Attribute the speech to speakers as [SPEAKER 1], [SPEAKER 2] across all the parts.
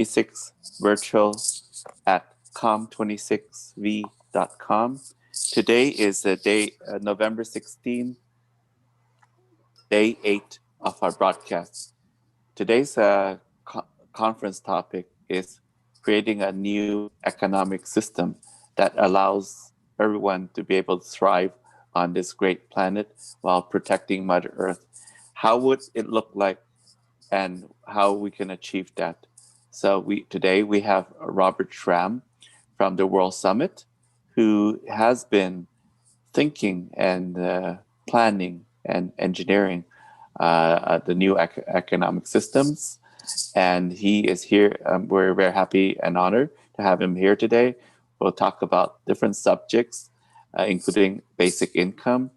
[SPEAKER 1] 26 virtual at com26v.com. Today is the day, November 16, day 8 of our broadcast. Today's conference topic is creating a new economic system that allows everyone to be able to thrive on this great planet while protecting Mother Earth. How would it look like and how we can achieve that? So today we have Robert Schram from the World Summit, who has been thinking and planning and engineering the new economic systems. And he is here. We're very happy and honored to have him here today. We'll talk about different subjects, including basic income,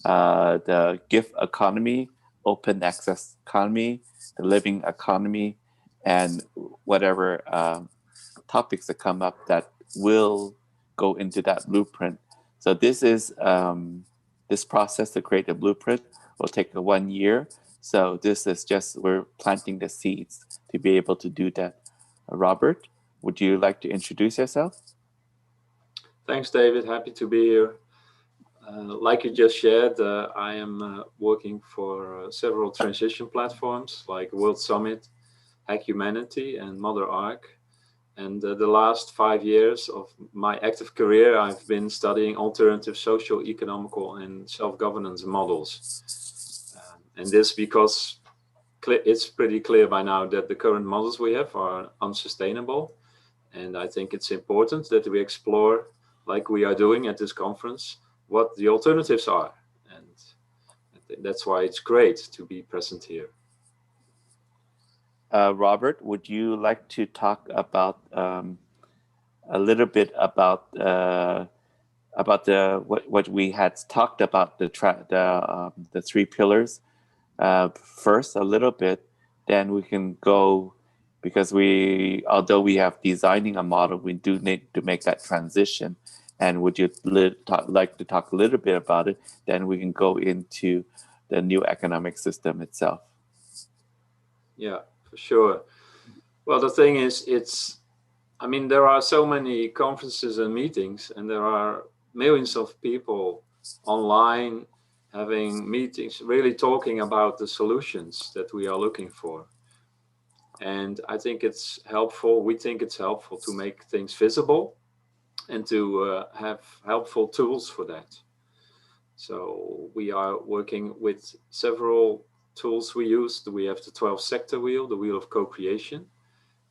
[SPEAKER 1] the gift economy, open access economy, the living economy, and whatever topics that come up that will go into that blueprint. So this is this process to create a blueprint will take 1 year. So this is just, we're planting the seeds to be able to do that. Robert, would you like to introduce yourself?
[SPEAKER 2] Thanks, David. Happy to be here. Like you just shared, I am working for several transition platforms like World Summit, Hack Humanity, and Mother Ark. And the last 5 years of my active career, I've been studying alternative social, economical, and self-governance models. And this because it's pretty clear by now that the current models we have are unsustainable. And I think it's important that we explore, like we are doing at this conference, what the alternatives are. And that's why it's great to be present here.
[SPEAKER 1] Robert, would you like to talk about a little bit about what we had talked about, the 3 pillars first a little bit, then we can go, because although we have designing a model, we do need to make that transition. And would you like to talk a little bit about it? Then we can go into the new economic system itself.
[SPEAKER 2] Yeah, for sure. Well, the thing is, there are so many conferences and meetings, and there are millions of people online having meetings, really talking about the solutions that we are looking for. And I think it's helpful, we think it's helpful to make things visible and to have helpful tools for that. So we are working with several tools we use. We have the 12 sector wheel, the wheel of co-creation,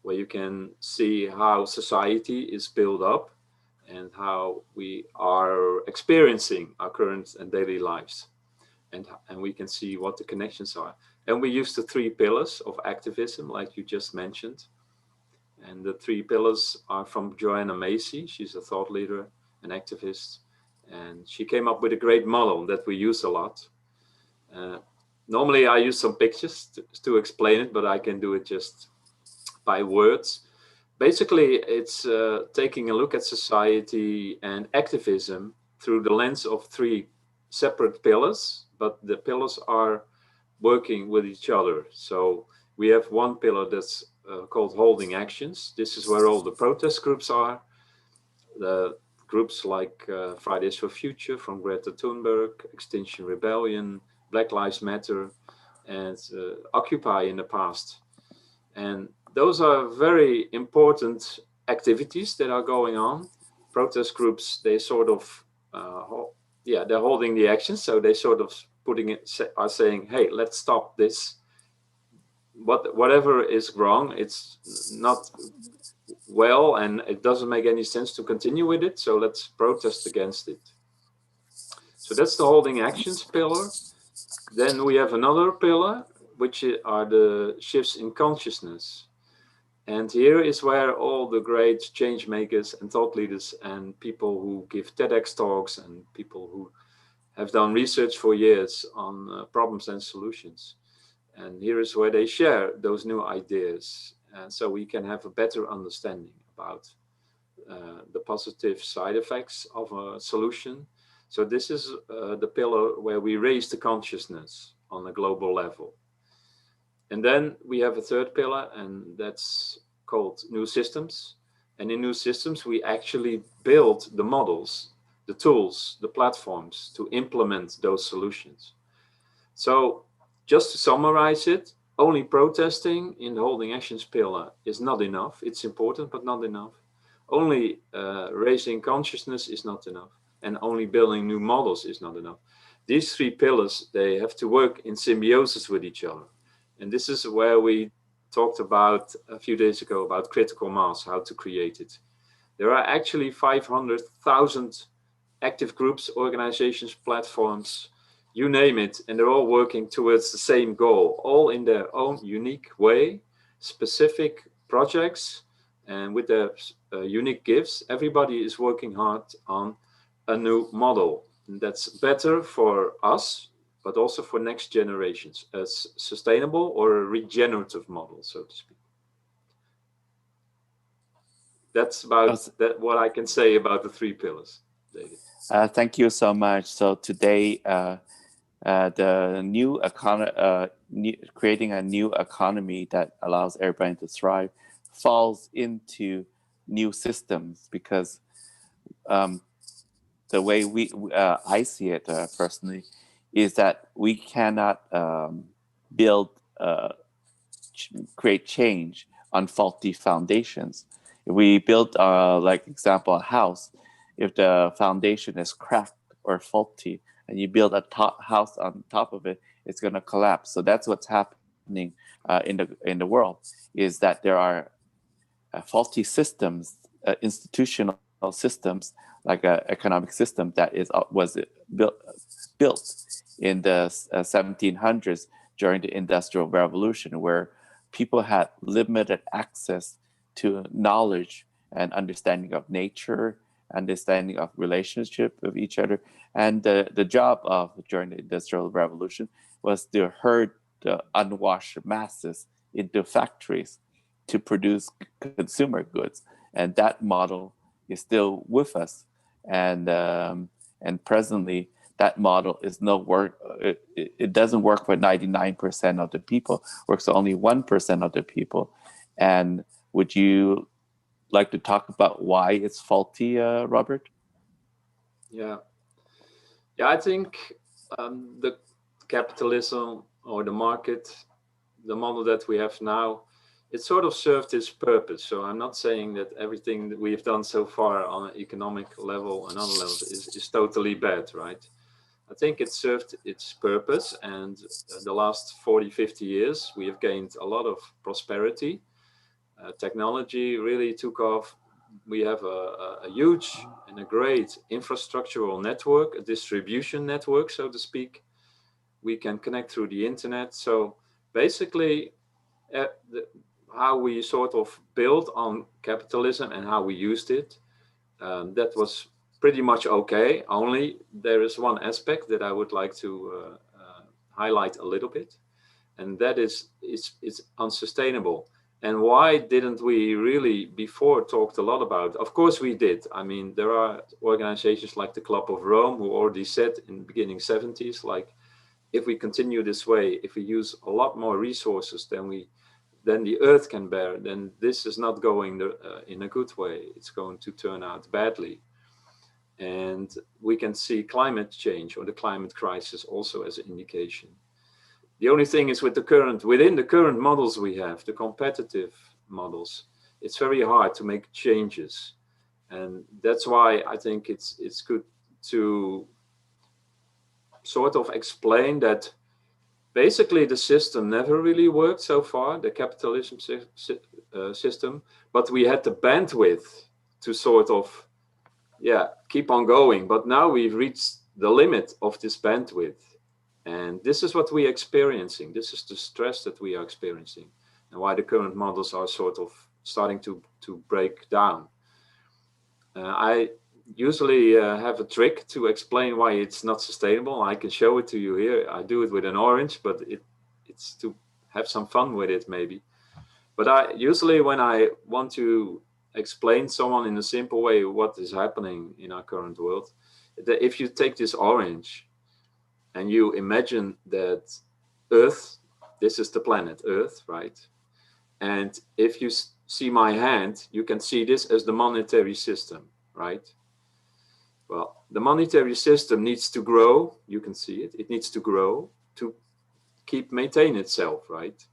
[SPEAKER 2] where you can see how society is built up and how we are experiencing our current and daily lives. And we can see what the connections are. And we use the 3 pillars of activism, like you just mentioned. And the 3 pillars are from Joanna Macy. She's a thought leader, an activist. And she came up with a great model that we use a lot. Normally I use some pictures to explain it, but I can do it just by words. Basically, it's taking a look at society and activism through the lens of 3 separate pillars, but the pillars are working with each other. So we have one pillar that's called holding actions. This is where all the protest groups are. The groups like Fridays for Future from Greta Thunberg, Extinction Rebellion, Black Lives Matter, and Occupy in the past. And those are very important activities that are going on. Protest groups, they sort of, they're holding the action. So they sort of are saying, hey, let's stop this. Whatever is wrong, it's not well, and it doesn't make any sense to continue with it. So let's protest against it. So that's the holding actions pillar. Then we have another pillar, which are the shifts in consciousness. And here is where all the great change makers and thought leaders and people who give TEDx talks and people who have done research for years on problems and solutions. And here is where they share those new ideas. And so we can have a better understanding about the positive side effects of a solution. So this is the pillar where we raise the consciousness on a global level. And then we have a third pillar, and that's called new systems. And in new systems, we actually build the models, the tools, the platforms to implement those solutions. So just to summarize it, only protesting in the holding actions pillar is not enough. It's important, but not enough. Only raising consciousness is not enough. And only building new models is not enough. These three pillars, they have to work in symbiosis with each other. And this is where we talked about a few days ago about critical mass, how to create it. There are actually 500,000 active groups, organizations, platforms, you name it, and they're all working towards the same goal, all in their own unique way, specific projects, and with their unique gifts. Everybody is working hard on a new model that's better for us, but also for next generations, a sustainable or a regenerative model, so to speak. That's about what I can say about the three pillars, David.
[SPEAKER 1] Thank you so much. So today, the new economy, creating a new economy that allows everybody to thrive, falls into new systems, because the way I see it personally is that we cannot build create change on faulty foundations. If we build, like example, a house, if the foundation is cracked or faulty, and you build a house on top of it, it's going to collapse. So that's what's happening in the world, is that there are faulty systems, institutional systems, like an economic system that was built in the 1700s during the Industrial Revolution, where people had limited access to knowledge and understanding of nature, understanding of relationship with each other. And the job of during the Industrial Revolution was to herd the unwashed masses into factories to produce consumer goods. And that model is still with us. And presently, that model is no work. It doesn't work for 99% of the people. Works for only 1% of the people. And would you like to talk about why it's faulty, Robert?
[SPEAKER 2] Yeah, I think the capitalism or the market, the model that we have now, it sort of served its purpose. So I'm not saying that everything that we've done so far on an economic level and other levels is totally bad, right? I think it served its purpose, and the last 40, 50 years, we have gained a lot of prosperity. Technology really took off. We have a huge and a great infrastructural network, a distribution network, so to speak. We can connect through the internet. So basically, how we sort of built on capitalism and how we used it, that was pretty much okay. Only there is one aspect that I would like to highlight a little bit, and that is it's unsustainable. And why didn't we really before talked a lot about? Of course we did. I mean, there are organizations like the Club of Rome who already said in the beginning 70s, like, if we continue this way, if we use a lot more resources than the earth can bear, then this is not going in a good way. It's going to turn out badly. And we can see climate change or the climate crisis also as an indication. The only thing is within the current models we have, the competitive models, it's very hard to make changes. And that's why I think it's good to sort of explain that basically the system never really worked so far, the capitalism system, but we had the bandwidth to sort of, keep on going. But now we've reached the limit of this bandwidth. And this is what we're experiencing. This is the stress that we are experiencing, and why the current models are sort of starting to break down. I usually have a trick to explain why it's not sustainable. I can show it to you here. I do it with an orange, but it's to have some fun with it maybe. But I usually, when I want to explain someone in a simple way what is happening in our current world, that if you take this orange and you imagine that Earth, this is the planet Earth, right? And if you see my hand, you can see this as the monetary system, right? Well, the monetary system needs to grow. You can see it. It needs to grow to maintain itself, right?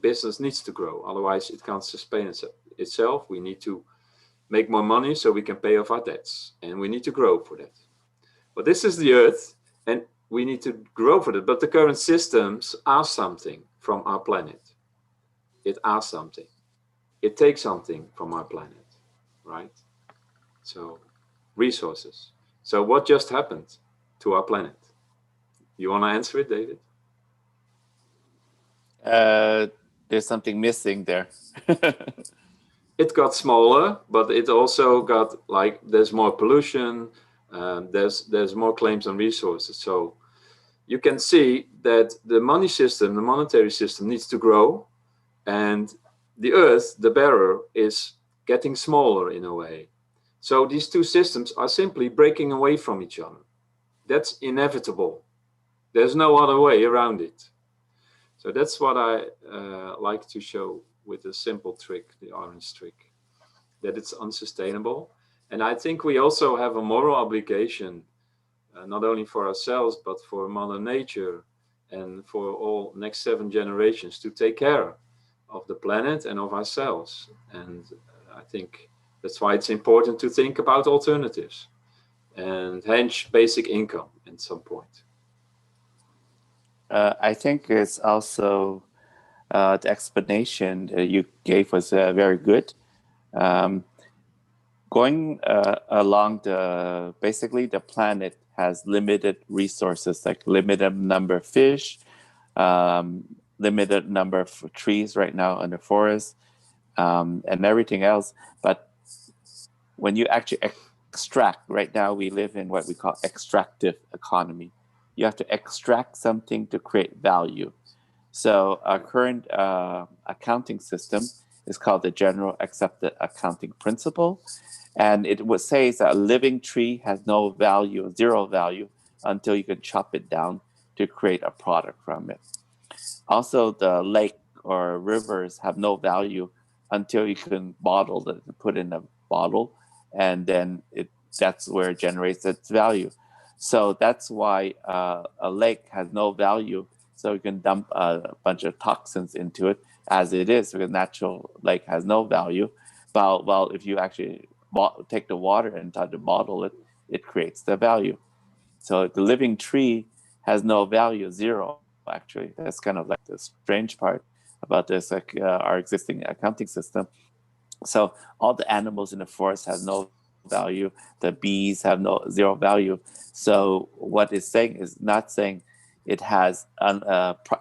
[SPEAKER 2] Business needs to grow. Otherwise, it can't sustain itself. We need to make more money so we can pay off our debts. And we need to grow for that. But this is the earth, and we need to grow for that. But the current systems ask something from our planet. It asks something. It takes something from our planet, right? So, resources. So, what just happened to our planet? You want to answer it, David?
[SPEAKER 1] There's something missing there.
[SPEAKER 2] It got smaller, but it also got like there's more pollution. There's more claims on resources. So you can see that the money system, the monetary system, needs to grow, and the Earth, the bearer, is getting smaller in a way. So these two systems are simply breaking away from each other. That's inevitable. There's no other way around it. So that's what I like to show with a simple trick, the orange trick, that it's unsustainable. And I think we also have a moral obligation, not only for ourselves, but for Mother Nature and for all next 7 generations, to take care of the planet and of ourselves. And I think that's why it's important to think about alternatives and hence basic income at some point.
[SPEAKER 1] I think it's also the explanation you gave was very good. Going along basically the planet has limited resources, like limited number of fish, limited number of trees right now in the forest, and everything else. But when you actually extract, right now we live in what we call extractive economy. You have to extract something to create value. So our current accounting system is called the General Accepted Accounting Principle. And it would say that a living tree has no value, zero value, until you can chop it down to create a product from it. Also, the lake or rivers have no value until you can bottle it, put in a bottle, and then that's where it generates its value. So that's why a lake has no value. So you can dump a bunch of toxins into it as it is, because natural lake has no value. Well, if you actually take the water and try to bottle it, it creates the value. So the living tree has no value, zero, actually. That's kind of like the strange part about this, like our existing accounting system. So all the animals in the forest have no value. The bees have zero value. So what it's saying is not saying it has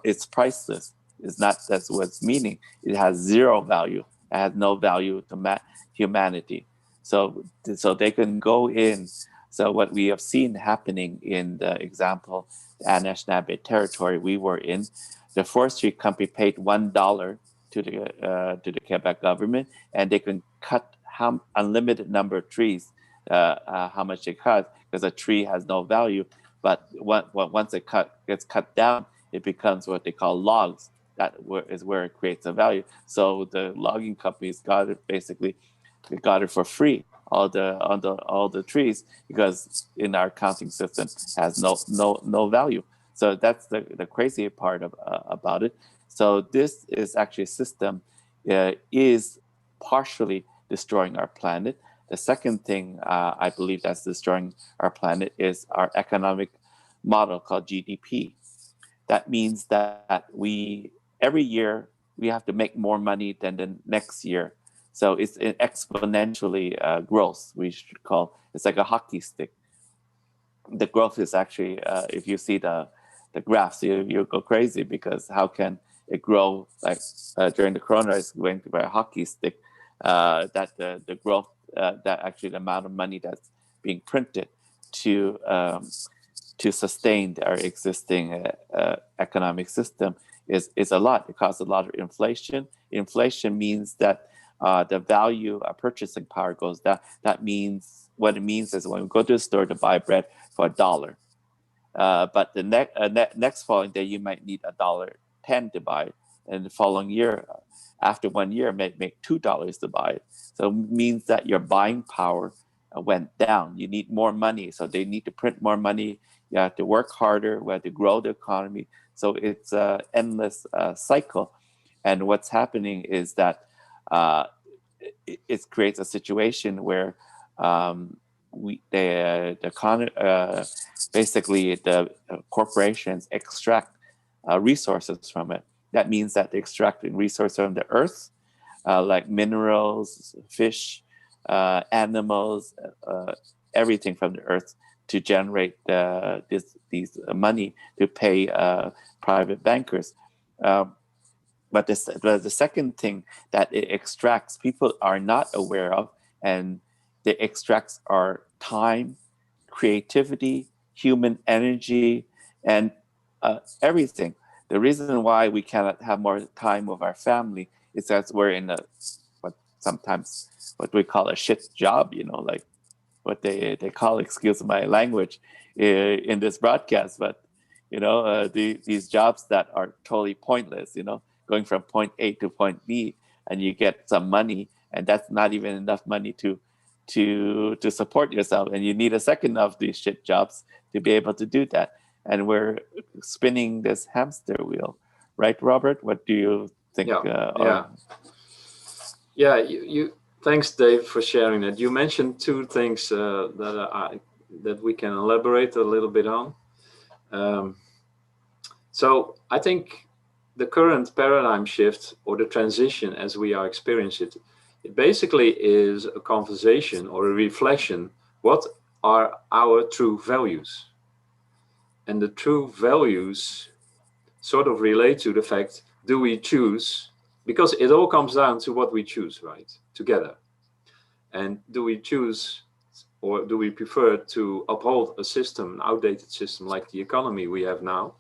[SPEAKER 1] it's priceless. It's not, that's what it's meaning. It has zero value. It has no value to humanity. So they can go in. So what we have seen happening in the example, the Anishinaabe territory we were in, the forestry company paid $1 to the Quebec government, and they can cut unlimited number of trees, how much they cut, because a tree has no value. But once it gets cut down, it becomes what they call logs. That is where it creates a value. So the logging companies got it basically. They got it for free, all the trees, because in our counting system has no value. So that's the crazy part about it. So this is actually a system is partially destroying our planet. The second thing I believe that's destroying our planet is our economic model called GDP. That means that every year we have to make more money than the next year. So it's an exponentially growth. We should call it's like a hockey stick. The growth is actually, if you see the graphs, you go crazy, because how can it grow like during the corona is going to be a hockey stick? That the growth, that actually the amount of money that's being printed to sustain our existing economic system is a lot. It causes a lot of inflation. Inflation means that the value of purchasing power goes down. That means, what it means is when we go to the store to buy bread for $1, but the next following day you might need $1.10 to buy and the following year, after 1 year, make $2 to buy it. So it means that your buying power went down. You need more money, so they need to print more money. You have to work harder. We have to grow the economy. So it's an endless cycle. And what's happening is that it creates a situation where basically the corporations extract resources from it. That means that they're extracting resources from the earth, like minerals, fish, animals, everything from the earth, to generate these money to pay private bankers. But the second thing that it extracts, people are not aware of, and it extracts our time, creativity, human energy, and everything. The reason why we cannot have more time with our family is that we're in what we call a shit job, like what they call, excuse my language, in this broadcast, but these jobs that are totally pointless, going from point A to point B, and you get some money, and that's not even enough money to support yourself, and you need a second of these shit jobs to be able to do that. And we're spinning this hamster wheel, right, Robert? What do you think?
[SPEAKER 2] You thanks, Dave, for sharing that. You mentioned two things that we can elaborate a little bit on. So I think the current paradigm shift, or the transition as we are experiencing it basically is a conversation or a reflection. What are our true values? And the true values sort of relate to the fact, do we choose, because it all comes down to what we choose, right, together. And do we choose, or do we prefer to uphold a system, an outdated system like the economy we have now,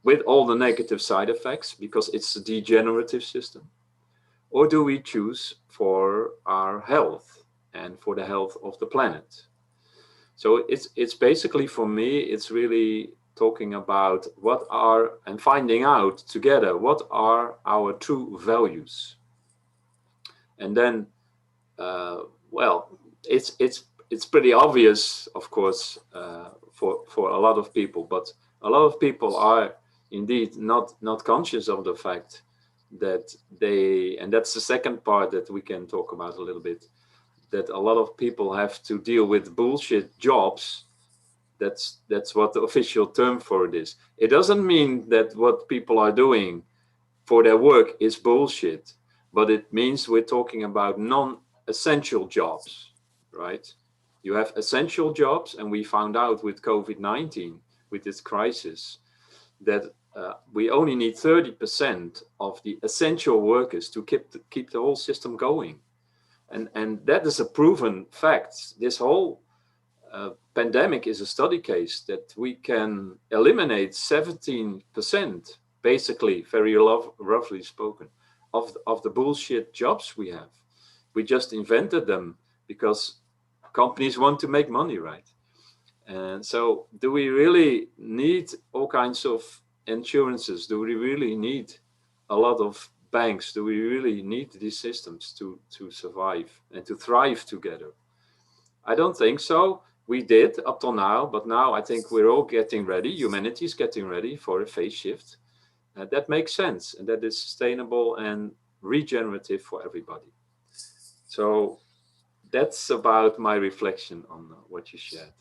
[SPEAKER 2] with all the negative side effects because it's a degenerative system? Or do we choose for our health and for the health of the planet? So it's basically, for me, it's really talking about and finding out together what are our true values. And then, it's pretty obvious, of course, for a lot of people, but a lot of people are indeed not conscious of the fact that and that's the second part that we can talk about a little bit, that a lot of people have to deal with bullshit jobs. That's what the official term for it is. It doesn't mean that what people are doing for their work is bullshit, but it means we're talking about non-essential jobs, right? You have essential jobs, and we found out with COVID-19, with this crisis, that we only need 30% of the essential workers to keep the whole system going. And that is a proven fact. This whole pandemic is a study case that we can eliminate 17%, basically, very roughly spoken, of the bullshit jobs we have. We just invented them because companies want to make money, right? And so do we really need all kinds of insurances? Do we really need a lot of banks? Do we really need these systems to survive and to thrive together? I don't think so. We did up till now, but now I think we're all getting ready. Humanity is getting ready for a phase shift. That makes sense, and that is sustainable and regenerative for everybody. So that's about my reflection on what you shared.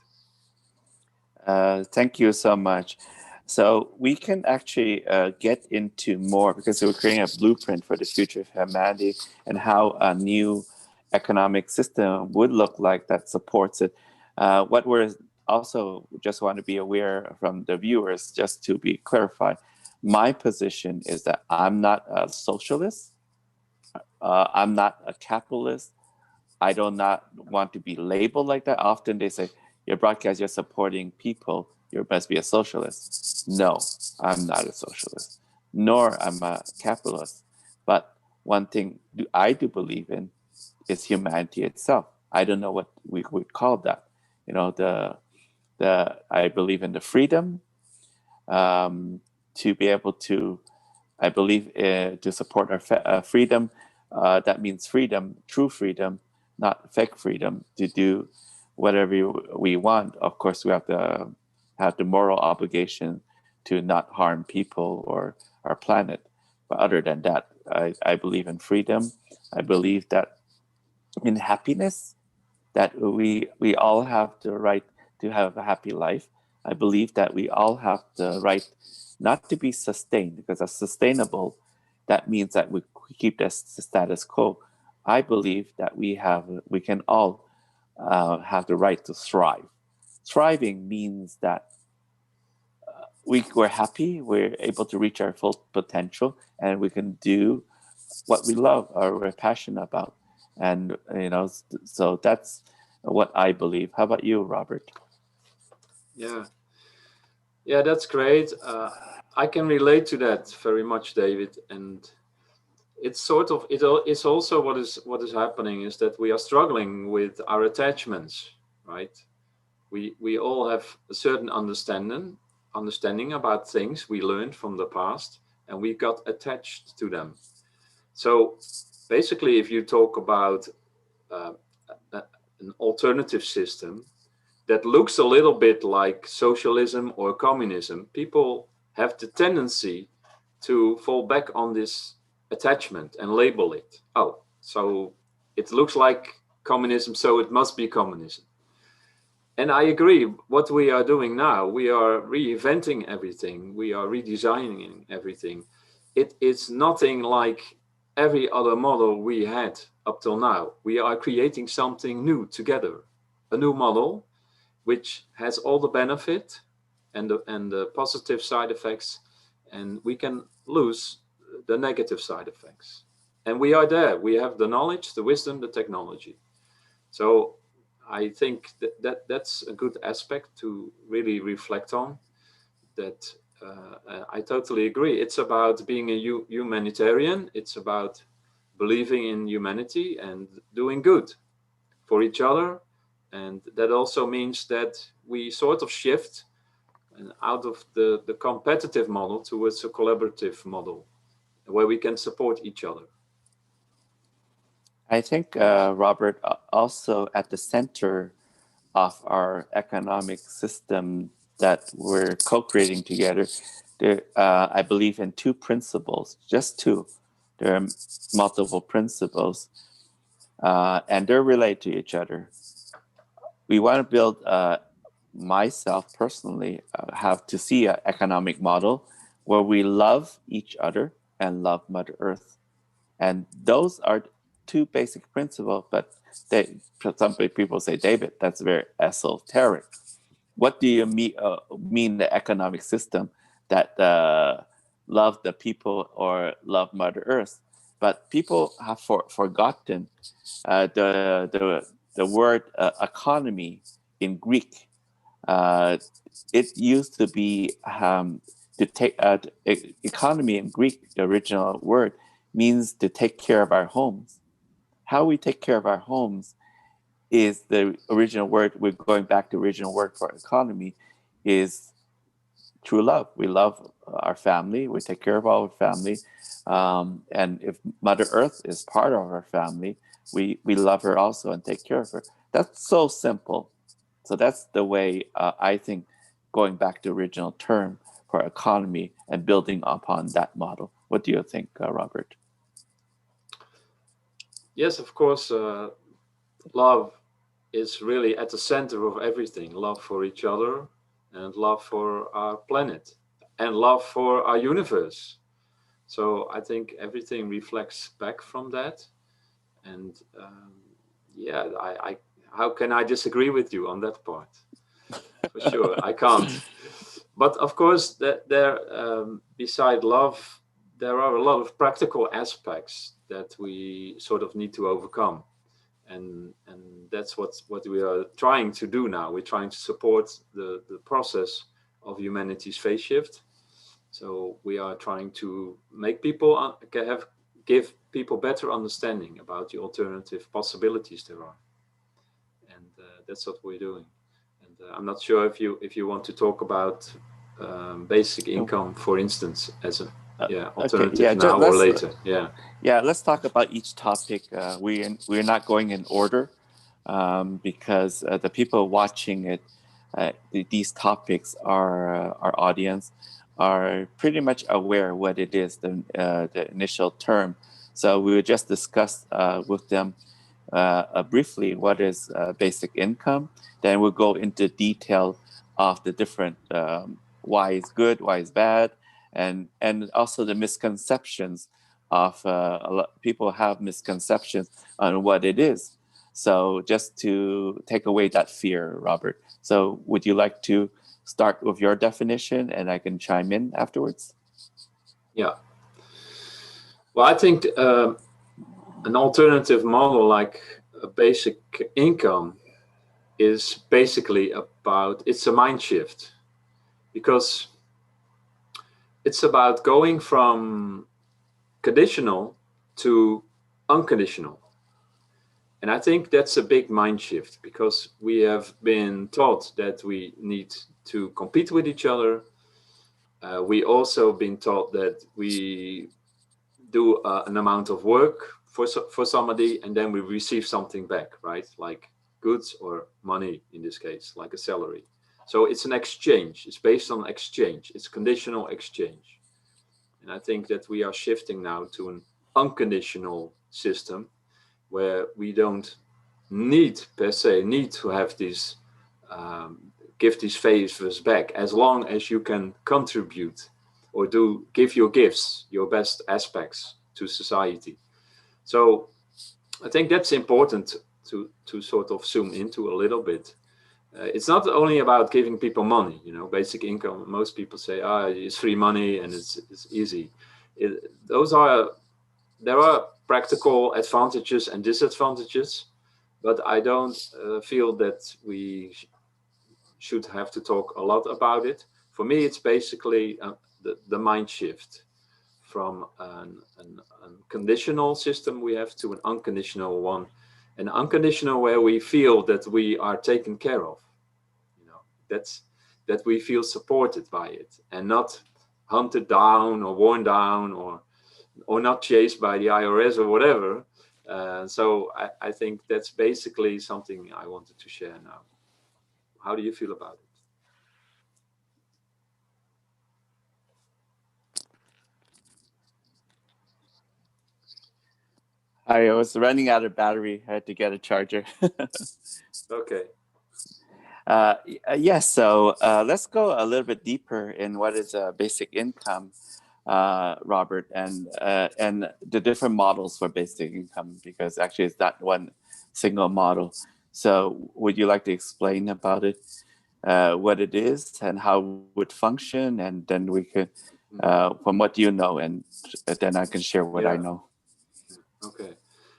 [SPEAKER 1] Thank you so much. So we can actually get into more, because we're creating a blueprint for the future of humanity and how a new economic system would look like that supports it. What we're also just want to be aware from the viewers, just to be clarified, my position is that I'm not a socialist. I'm not a capitalist. I do not want to be labeled like that. Often they say, your broadcast, you're supporting people, you must be a socialist. No, I'm not a socialist, nor I'm a capitalist. But one thing I do believe in is humanity itself. I don't know what we would call that. I believe in the freedom to be able to I believe to support our freedom, that means freedom, true freedom, not fake freedom, to do whatever we want. Of course, we have to have the moral obligation to not harm people or our planet. But other than that, I believe in freedom. I believe that in happiness, that we all have the right to have a happy life. I believe that we all have the right not to be sustained, because as sustainable, that means that we keep the status quo. I believe that we can all have the right to thrive. Thriving means that we're happy, we're able to reach our full potential, and we can do what we love or we're passionate about. And so that's what I believe. How about you, Robert?
[SPEAKER 2] Yeah, yeah, that's great. I can relate to that very much, David. And it's sort of it's also what is happening is that we are struggling with our attachments, right? We all have a certain understanding about things we learned from the past, and we got attached to them. So basically, if you talk about uh, an alternative system that looks a little bit like socialism or communism, people have the tendency to fall back on this attachment and label it. Oh, so it looks like communism, so it must be communism. And I agree, what we are doing now, we are reinventing everything, we are redesigning everything. It's nothing like every other model we had up till now. We are creating something new together, a new model which has all the benefit and the positive side effects, and we can lose the negative side effects. And we are there. We have the knowledge, the wisdom, the technology. So I think that's a good aspect to really reflect on. That I totally agree. It's about being a humanitarian. It's about believing in humanity and doing good for each other. And that also means that we sort of shift out of the competitive model towards a collaborative model where we can support each other.
[SPEAKER 1] I think, Robert, also at the center of our economic system that we're co-creating together, I believe in two principles, just two. There are multiple principles, and they're related to each other. We want to build, myself personally, have to see an economic model where we love each other and love Mother Earth. And those are two basic principles, but some people say, David, that's very esoteric. What do you mean the economic system that love the people or love Mother Earth? But people have forgotten the word economy in Greek. Uh, it used to be to take economy in Greek. The original word means to take care of our homes. How we take care of our homes is the original word. We're going back to the original word for economy is true love. We love our family. We take care of our family. And if Mother Earth is part of our family, we love her also and take care of her. That's so simple. So that's the way I think, going back to the original term for economy and building upon that model. What do you think, Robert?
[SPEAKER 2] Yes, of course, love is really at the center of everything. Love for each other and love for our planet and love for our universe. So I think everything reflects back from that. And yeah, how can I disagree with you on that part? For sure, I can't. But of course, beside love, there are a lot of practical aspects that we sort of need to overcome, and that's what we are trying to do now. We're trying to support the process of humanity's phase shift. So we are trying to make people give people better understanding about the alternative possibilities there are, and that's what we're doing. And I'm not sure if you want to talk about basic income, for instance, as a yeah,
[SPEAKER 1] Okay,
[SPEAKER 2] alternative
[SPEAKER 1] yeah,
[SPEAKER 2] now or
[SPEAKER 1] let's
[SPEAKER 2] later. Yeah.
[SPEAKER 1] let's talk about each topic. We're not going in order because the people watching it, these topics are our audience are pretty much aware what it is, the initial term. So we will just discuss with them briefly what is basic income. Then we'll go into detail of the different why is good, why is bad, and also the misconceptions of a lot, people have misconceptions on what it is. So just to take away that fear, Robert. So would you like to start with your definition, and I can chime in afterwards?
[SPEAKER 2] Yeah. Well, I think an alternative model like a basic income is basically about, it's a mind shift, because it's about going from conditional to unconditional. And I think that's a big mind shift, because we have been taught that we need to compete with each other. We also been taught that we do an amount of work for somebody, and then we receive something back, right? Like goods or money in this case, like a salary. So it's an exchange. It's based on exchange. It's conditional exchange. And I think that we are shifting now to an unconditional system, where we don't need per se need to have these give these favors back, as long as you can contribute or do give your gifts, your best aspects to society. So I think that's important to sort of zoom into a little bit. It's not only about giving people money, you know, basic income. Most people say, ah, it's free money and it's easy. Those are, there are practical advantages and disadvantages, but I don't feel that we should have to talk a lot about it. For me, it's basically the mind shift from an conditional system we have to an unconditional one, an unconditional where we feel that we are taken care of. You know, that's that we feel supported by it and not hunted down or worn down or not chased by the IRS or whatever. So I think that's basically something I wanted to share now. How do you feel about it?
[SPEAKER 1] I was running out of battery. I had to get a charger.
[SPEAKER 2] Okay.
[SPEAKER 1] Yes, so let's go a little bit deeper in what is basic income, Robert, and the different models for basic income, because actually it's not one single model. So would you like to explain about it, what it is and how it would function, and then we could, from what you know, and then I can share what I
[SPEAKER 2] Yeah.
[SPEAKER 1] know.
[SPEAKER 2] Okay.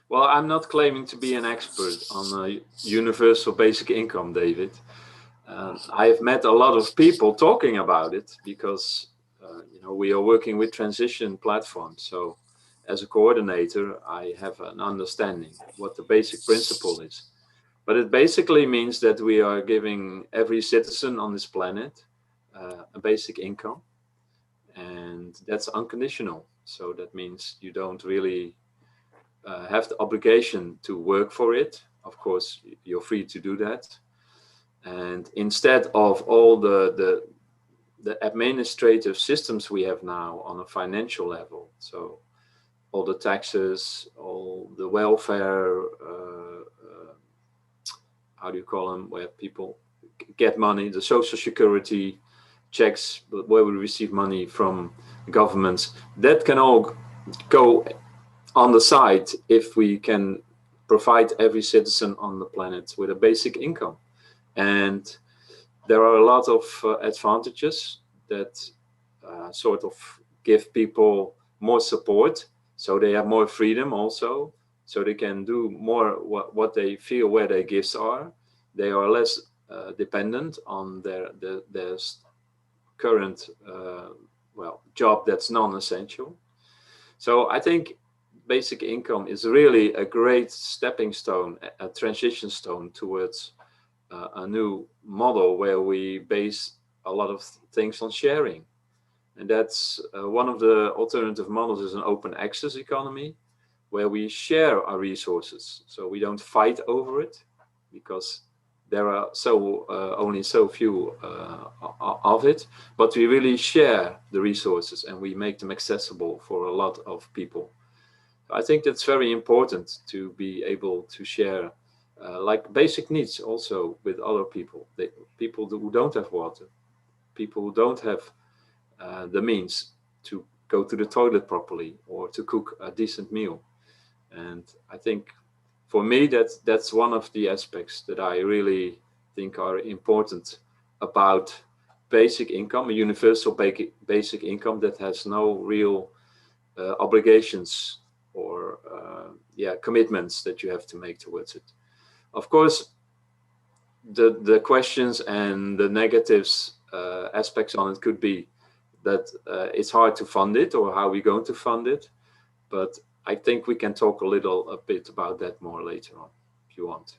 [SPEAKER 2] Well, I'm not claiming to be an expert on universal basic income, David. I've met a lot of people talking about it because, you know, we are working with transition platforms. So, as a coordinator, I have an understanding what the basic principle is. But it basically means that we are giving every citizen on this planet a basic income, and that's unconditional. So that means you don't really have the obligation to work for it. Of course, you're free to do that. And instead of all the administrative systems we have now on a financial level, so all the taxes, all the welfare, how do you call them, where people get money, the social security checks, where we receive money from governments, that can all go on the side if we can provide every citizen on the planet with a basic income. And there are a lot of advantages that sort of give people more support, so they have more freedom also, so they can do more what they feel where their gifts are. They are less dependent on their current job that's non-essential. So I think basic income is really a great stepping stone, a transition stone towards a new model where we base a lot of things on sharing. And that's one of the alternative models is an open access economy where we share our resources. So we don't fight over it because there are only so few of it, but we really share the resources and we make them accessible for a lot of people. I think that's very important to be able to share like basic needs also with other people. People who don't have water, people who don't have the means to go to the toilet properly or to cook a decent meal. And I think for me, that's one of the aspects that I really think are important about basic income, a universal basic income that has no real obligations or commitments that you have to make towards it. Of course, the questions and the negatives aspects on it could be that it's hard to fund it or how we're going to fund it. But I think we can talk a bit about that more later on, if you want.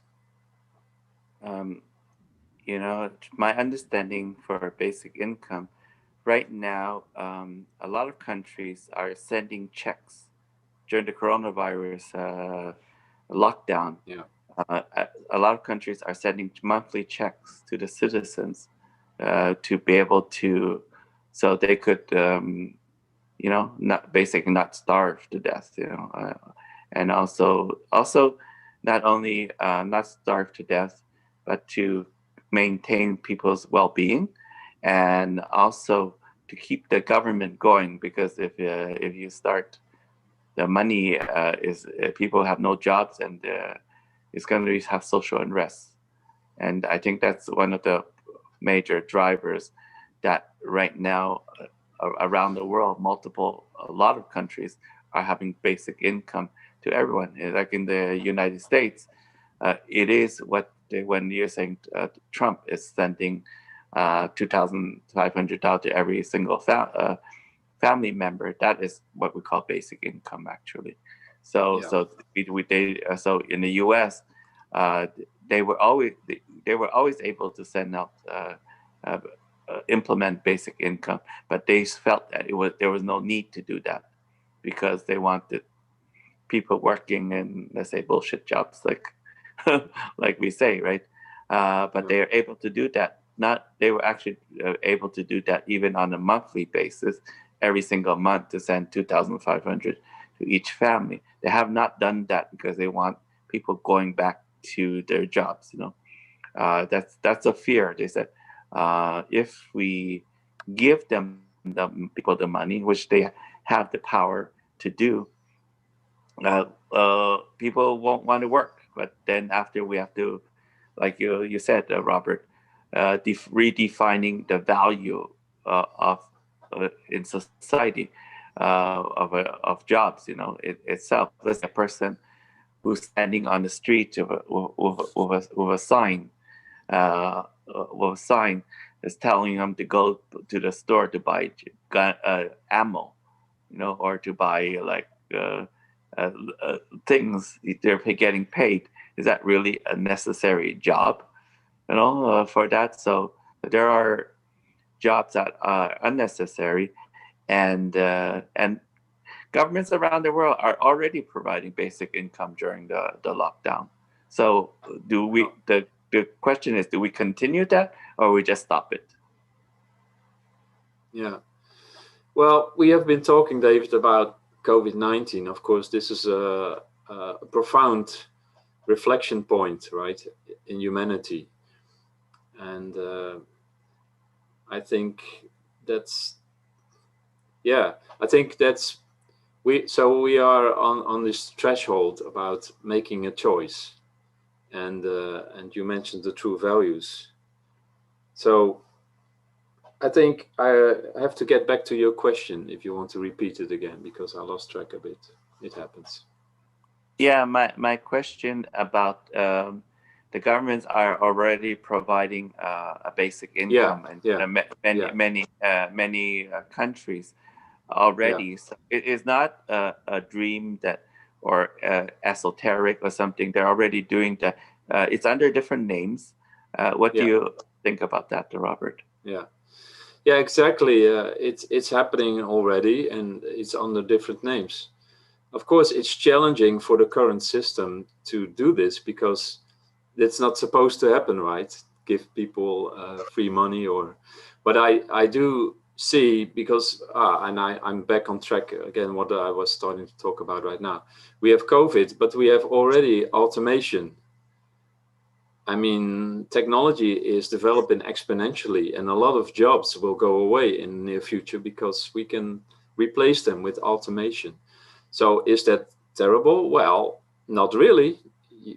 [SPEAKER 1] You know, my understanding for basic income right now, a lot of countries are sending checks during the coronavirus lockdown.
[SPEAKER 2] Yeah.
[SPEAKER 1] A lot of countries are sending monthly checks to the citizens to be able to, so they could, you know, not basically not starve to death. You know, and also not only not starve to death, but to maintain people's well-being, and also to keep the government going. Because if you start, the money is people have no jobs, and it's going to have social unrest. And I think that's one of the major drivers that right now around the world, a lot of countries are having basic income to everyone. Like in the United States, it is what when you're saying Trump is sending $2,500 to every single family member. That is what we call basic income, actually. So
[SPEAKER 2] Yeah.
[SPEAKER 1] so in the U.S. Uh, they were always able to send out uh, implement basic income, but they felt that there was no need to do that because they wanted people working in, let's say, bullshit jobs, like like we say, right? But they are able to do that. Not They were actually able to do that even on a monthly basis, every single month, to send 2,500 to each family. They have not done that because they want people going back to their jobs. You know, that's a fear. They said if we give the people the money, which they have the power to do, people won't want to work. But then after we have to, like you said, Robert, redefining the value of in society of jobs. You know, itself. Let's say a person who's standing on the street with a sign, is telling them to go to the store to buy ammo, you know, or to buy like uh, uh, things they're getting paid. Is that really a necessary job, you know, for that? So there are jobs that are unnecessary, and governments around the world are already providing basic income during the lockdown. So do we? The question is, do we continue that, or we just stop it?
[SPEAKER 2] Yeah. Well, we have been talking, David, about COVID-19. Of course, this is a profound reflection point, right, in humanity. And I think that's, yeah, I think that's, we are on this threshold about making a choice. And you mentioned the true values. So I think I have to get back to your question if you want to repeat it again, because I lost track a bit. It happens.
[SPEAKER 1] Yeah, my question about the governments are already providing a basic
[SPEAKER 2] Yeah,
[SPEAKER 1] income, and
[SPEAKER 2] yeah,
[SPEAKER 1] many
[SPEAKER 2] yeah,
[SPEAKER 1] many countries
[SPEAKER 2] yeah,
[SPEAKER 1] already. So it is not a dream that or esoteric or something. They're already doing that. It's under different names. What do
[SPEAKER 2] yeah,
[SPEAKER 1] you think about that, Robert?
[SPEAKER 2] yeah. Yeah, exactly. It's happening already, and it's under different names. Of course, it's challenging for the current system to do this because it's not supposed to happen, right? Give people free money, or, but I do see, because and I'm back on track again. What I was starting to talk about right now, we have COVID, but we have already automation. I mean, technology is developing exponentially, and a lot of jobs will go away in the near future because we can replace them with automation. So, is that terrible? Well, not really.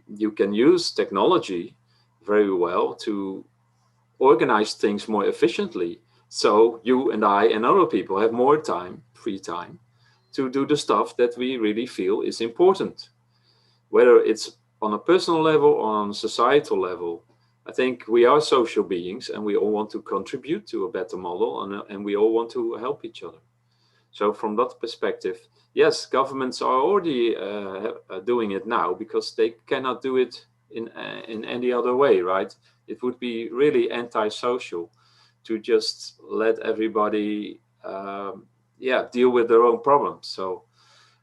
[SPEAKER 2] You can use technology very well to organize things more efficiently. So, you and I and other people have more time, free time, to do the stuff that we really feel is important, whether it's on a personal level or on a societal level. I think we are social beings and we all want to contribute to a better model, and we all want to help each other. So, from that perspective, yes, governments are already doing it now because they cannot do it in any other way, right? It would be really antisocial to just let everybody, yeah, deal with their own problems. So,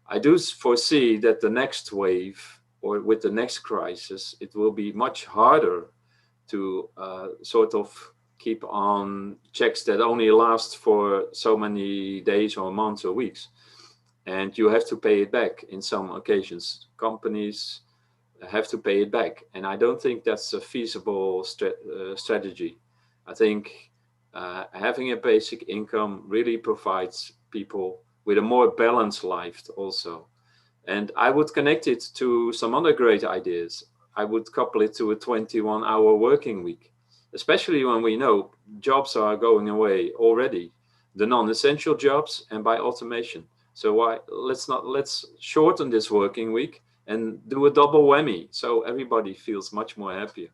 [SPEAKER 2] I do foresee that the next wave, or with the next crisis, it will be much harder to sort of keep on checks that only last for so many days or months or weeks. And you have to pay it back in some occasions. Companies have to pay it back. And I don't think that's a feasible strategy. I think having a basic income really provides people with a more balanced life also. And I would connect it to some other great ideas. I would couple it to a 21-hour working week, especially when we know jobs are going away already, the non-essential jobs and by automation. So why let's shorten this working week and do a double whammy so everybody feels much more happier.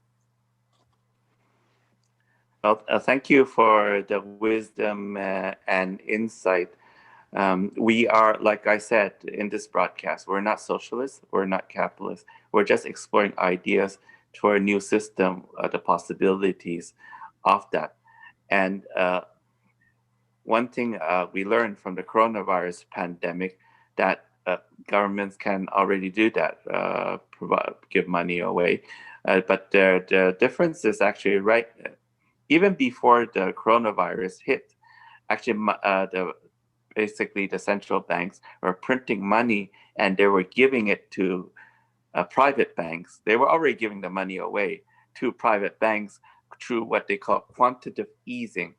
[SPEAKER 1] Well, thank you for the wisdom and insight. We are, like I said in this broadcast, we're not socialists, we're not capitalists. We're just exploring ideas for a new system, the possibilities of that. And one thing we learned from the coronavirus pandemic that governments can already do that, give money away. But the difference is actually right. Even before the coronavirus hit, actually, basically the central banks were printing money and they were giving it to private banks. They were already giving the money away to private banks through what they call quantitative easing.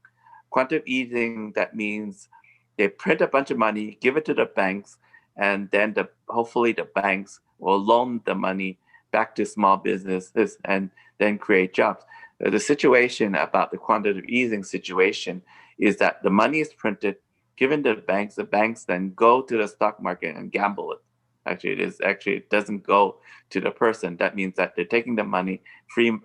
[SPEAKER 1] Quantitative easing, that means they print a bunch of money, give it to the banks, and then hopefully the banks will loan the money back to small businesses and then create jobs. The situation about the quantitative easing situation is that the money is printed, given to the banks then go to the stock market and gamble it. Actually it doesn't go to the person. That means that they're taking the money, free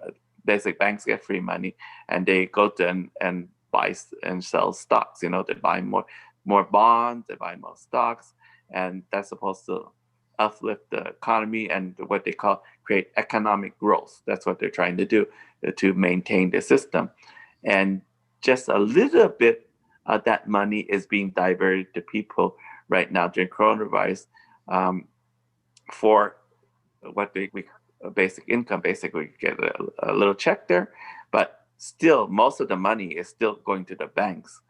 [SPEAKER 1] basic banks get free money, and they go to and buy and sell stocks. You know, they buy more bonds, they buy more stocks, and that's supposed to uplift the economy and what they call create economic growth. That's what they're trying to do to maintain the system. And just a little bit of that money is being diverted to people right now during coronavirus for what we basic income. Basically, get a little check there, but still, most of the money is still going to the banks.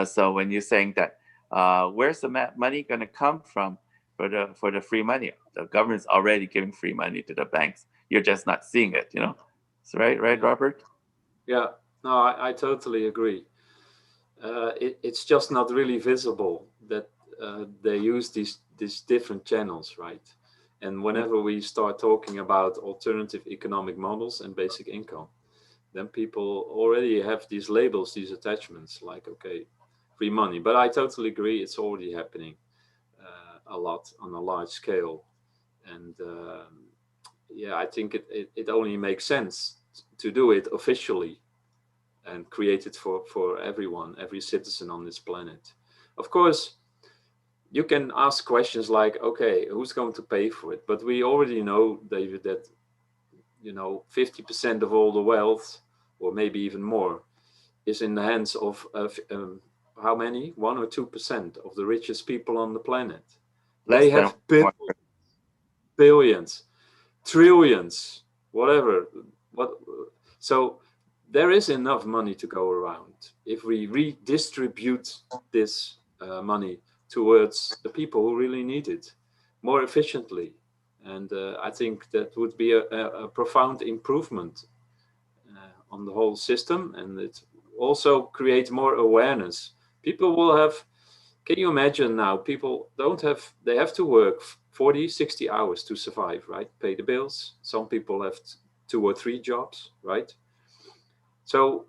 [SPEAKER 1] So when you're saying that, where's the money going to come from for the free money? The government's already giving free money to the banks. You're just not seeing it, you know. So right,
[SPEAKER 2] Yeah,
[SPEAKER 1] Robert.
[SPEAKER 2] yeah. No, I totally agree. It's just not really visible that they use these different channels, right? And
[SPEAKER 1] Yeah.
[SPEAKER 2] whenever we start talking about alternative economic models and basic income, then people already have these labels, these attachments, like, okay, free money. But I totally agree, it's already happening a lot on a large scale. And yeah, I think it only makes sense to do it officially and create it for everyone, every citizen on this planet. Of course, you can ask questions like, okay, who's going to pay for it? But we already know, David, that 50% of all the wealth, or maybe even more, is in the hands of how many? 1 or 2% of the richest people on the planet. They
[SPEAKER 1] Less than
[SPEAKER 2] have
[SPEAKER 1] one.
[SPEAKER 2] billions, trillions, whatever. What? So there is enough money to go around if we redistribute this money towards the people who really need it more efficiently. And I think that would be a profound improvement on the whole system, and it also create more awareness. People will have, can you imagine now, people don't have, they have to work 40, 60 hours to survive, right? Pay the bills. Some people have 2 or 3 jobs, right? So,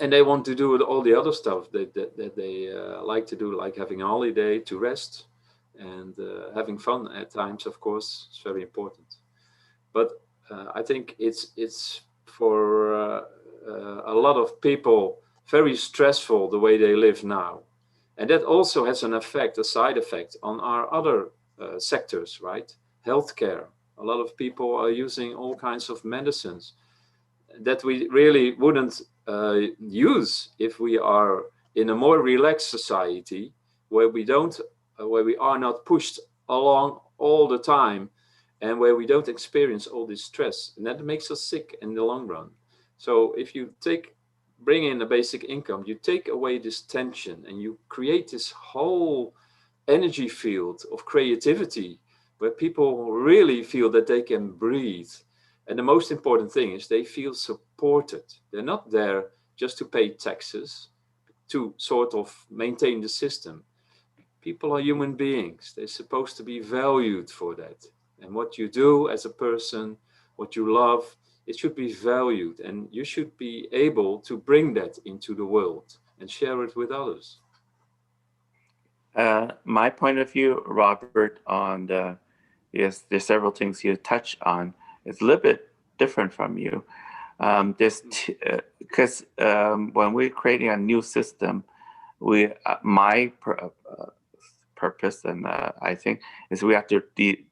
[SPEAKER 2] and they want to do all the other stuff that they like to do, like having a holiday, to rest, and having fun at times, of course, it's very important. But I think it's for a lot of people very stressful the way they live now, and that also has an effect, a side effect on our other sectors, right? Healthcare. A lot of people are using all kinds of medicines that we really wouldn't use if we are in a more relaxed society where we don't, where we are not pushed along all the time, and where we don't experience all this stress, and that makes us sick in the long run. So if you bring in a basic income, you take away this tension and you create this whole energy field of creativity where people really feel that they can breathe. And the most important thing is they feel supported. They're not there just to pay taxes, to sort of maintain the system. People are human beings. They're supposed to be valued for that. And what you do as a person, what you love, it should be valued. And you should be able to bring that into the world and share it with others.
[SPEAKER 1] My point of view, Robert, on the yes, there's several things you touch on. It's a little bit different from you. Because when we're creating a new system, we my purpose and I think is we have to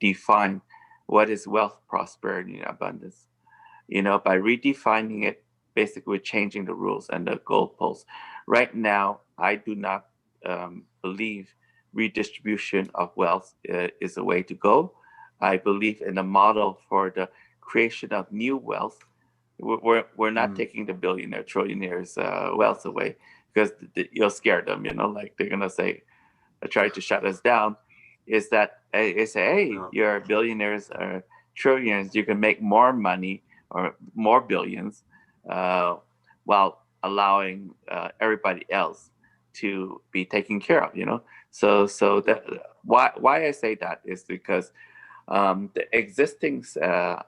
[SPEAKER 1] define what is wealth, prosperity, and abundance. By redefining it, basically changing the rules and the goalposts. Right now, I do not believe redistribution of wealth is the way to go. I believe in a model for the creation of new wealth. We're not
[SPEAKER 2] Mm.
[SPEAKER 1] taking the billionaire, trillionaires' wealth away because you'll scare them, like they're going to say, try to shut us down. Is that they say, hey,
[SPEAKER 2] No.
[SPEAKER 1] you're billionaires or trillions, you can make more money or more billions uh, while allowing everybody else to be taken care of. So that why I say that is because the existing uh,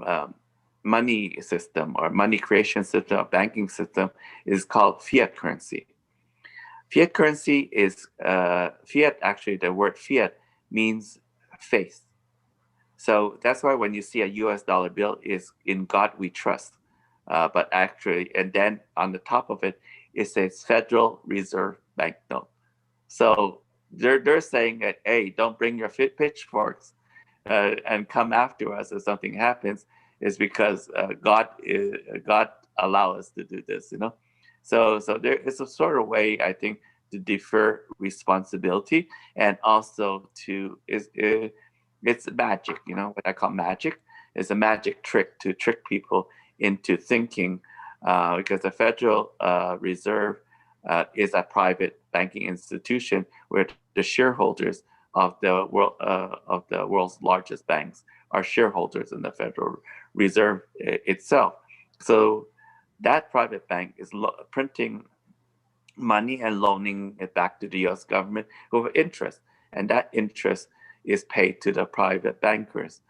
[SPEAKER 1] um, money system or money creation system or banking system is called fiat currency. Fiat currency is fiat. Actually, the word fiat means faith. So that's why when you see a U.S. dollar bill, is "In God We Trust," but actually, and then on the top of it, it says Federal Reserve Bank Note. So they're saying that, hey, don't bring your pitchforks and come after us if something happens, is because God allow us to do this, So there is a sort of way I think to defer responsibility and also to it's magic, what I call magic. It's a magic trick to trick people into thinking because the Federal Reserve is a private banking institution where the shareholders of the world's largest banks are shareholders in the Federal Reserve itself. So that private bank is printing money and loaning it back to the U.S. government with interest, and that interest is paid to the private bankers.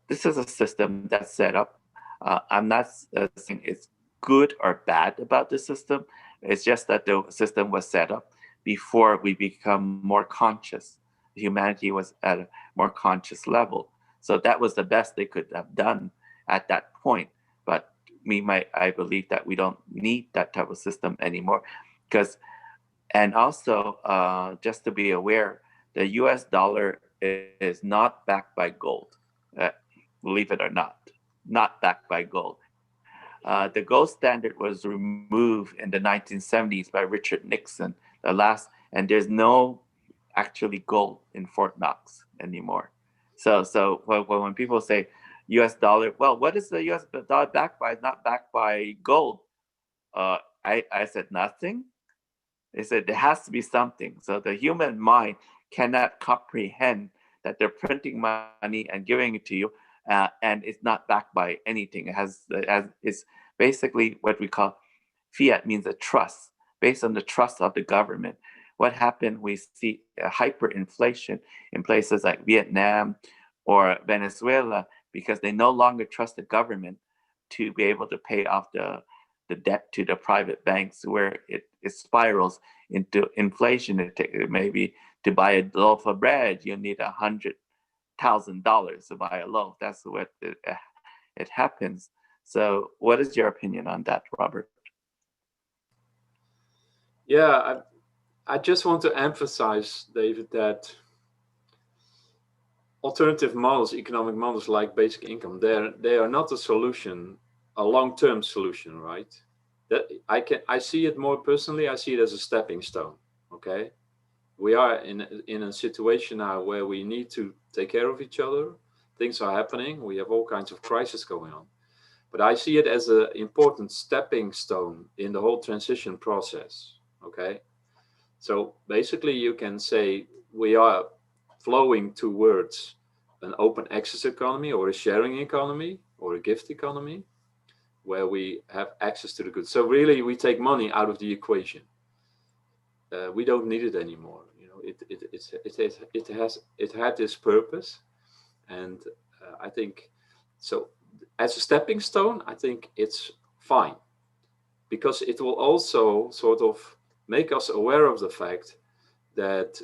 [SPEAKER 1] This is a system that's set up. I'm not saying it's good or bad about the system. It's just that the system was set up before we become more conscious. Humanity was at a more conscious level. So that was the best they could have done at that point. But I believe that we don't need that type of system anymore because and also just to be aware, the US dollar is not backed by gold, uh, believe it or not backed by gold. The gold standard was removed in the 1970s by Richard Nixon, the last, and there's no actually gold in Fort Knox anymore. So when people say U.S. dollar, well, what is the U.S. dollar backed by? It's not backed by gold. I said nothing. They said there has to be something. So the human mind cannot comprehend that they're printing money and giving it to you, and it's not backed by anything. It's basically what we call fiat, means a trust based on the trust of the government. What happened? We see a hyperinflation in places like Vietnam or Venezuela because they no longer trust the government to be able to pay off the debt to the private banks, where it spirals into inflation. Maybe to buy a loaf of bread, you need $100,000 to buy a loaf. That's what it happens. So, what is your opinion on that, Robert?
[SPEAKER 2] Yeah, I just want to emphasize, David, that alternative models, economic models like basic income, they are not a solution, a long-term solution, right? That I see it more personally. I see it as a stepping stone. Okay, we are in a situation now where we need to take care of each other. Things are happening. We have all kinds of crises going on, but I see it as an important stepping stone in the whole transition process. Okay, so basically, you can say we are flowing towards an open access economy or a sharing economy or a gift economy where we have access to the goods. So really, we take money out of the equation. We don't need it anymore. You know, it had this purpose, and I think so. As a stepping stone, I think it's fine because it will also sort of make us aware of the fact that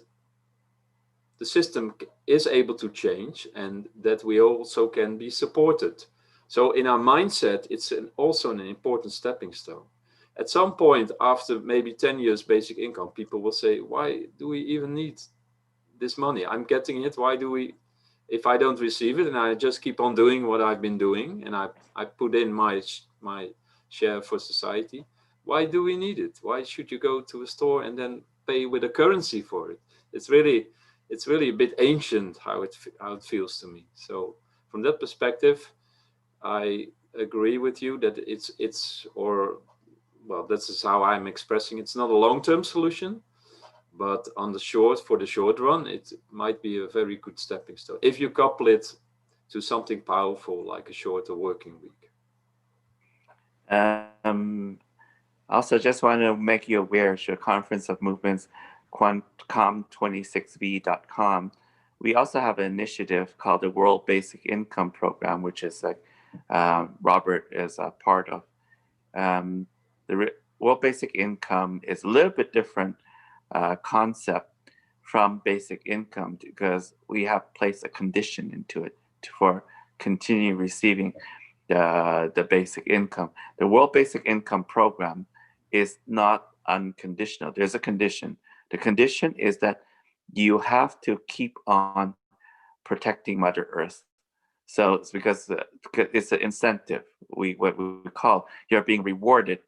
[SPEAKER 2] the system is able to change and that we also can be supported. So in our mindset, it's also an important stepping stone. At some point after maybe 10 years basic income, people will say, why do we even need this money? I'm getting it. Why do we, if I don't receive it and I just keep on doing what I've been doing and I put in my share for society, why do we need it? Why should you go to a store and then pay with a currency for it? It's really a bit ancient how it feels to me. So from that perspective, I agree with you that this is how I'm expressing. It's not a long-term solution, but for the short run, it might be a very good stepping stone if you couple it to something powerful like a shorter working week.
[SPEAKER 1] Also, just want to make you aware, the Conference of Movements, com26v.com. We also have an initiative called the World Basic Income Program, which is like Robert is a part of. The World Basic Income is a little bit different concept from basic income because we have placed a condition into it for continue receiving the basic income. The World Basic Income Program is not unconditional. There's a condition. The condition is that you have to keep on protecting Mother Earth. So it's because it's an incentive. What we call you're being rewarded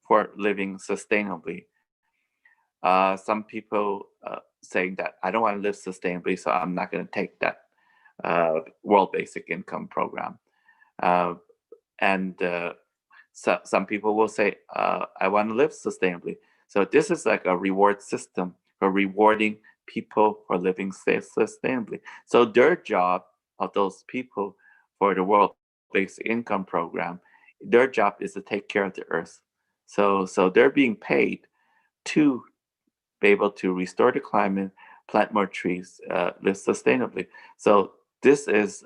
[SPEAKER 1] for living sustainably. Some people saying that I don't want to live sustainably, so I'm not going to take that World Basic Income Program. So some people will say, I want to live sustainably. So this is like a reward system for rewarding people for living sustainably. So their job of those people for the World Basic Income Program, their job is to take care of the earth. So they're being paid to be able to restore the climate, plant more trees, live sustainably. So this is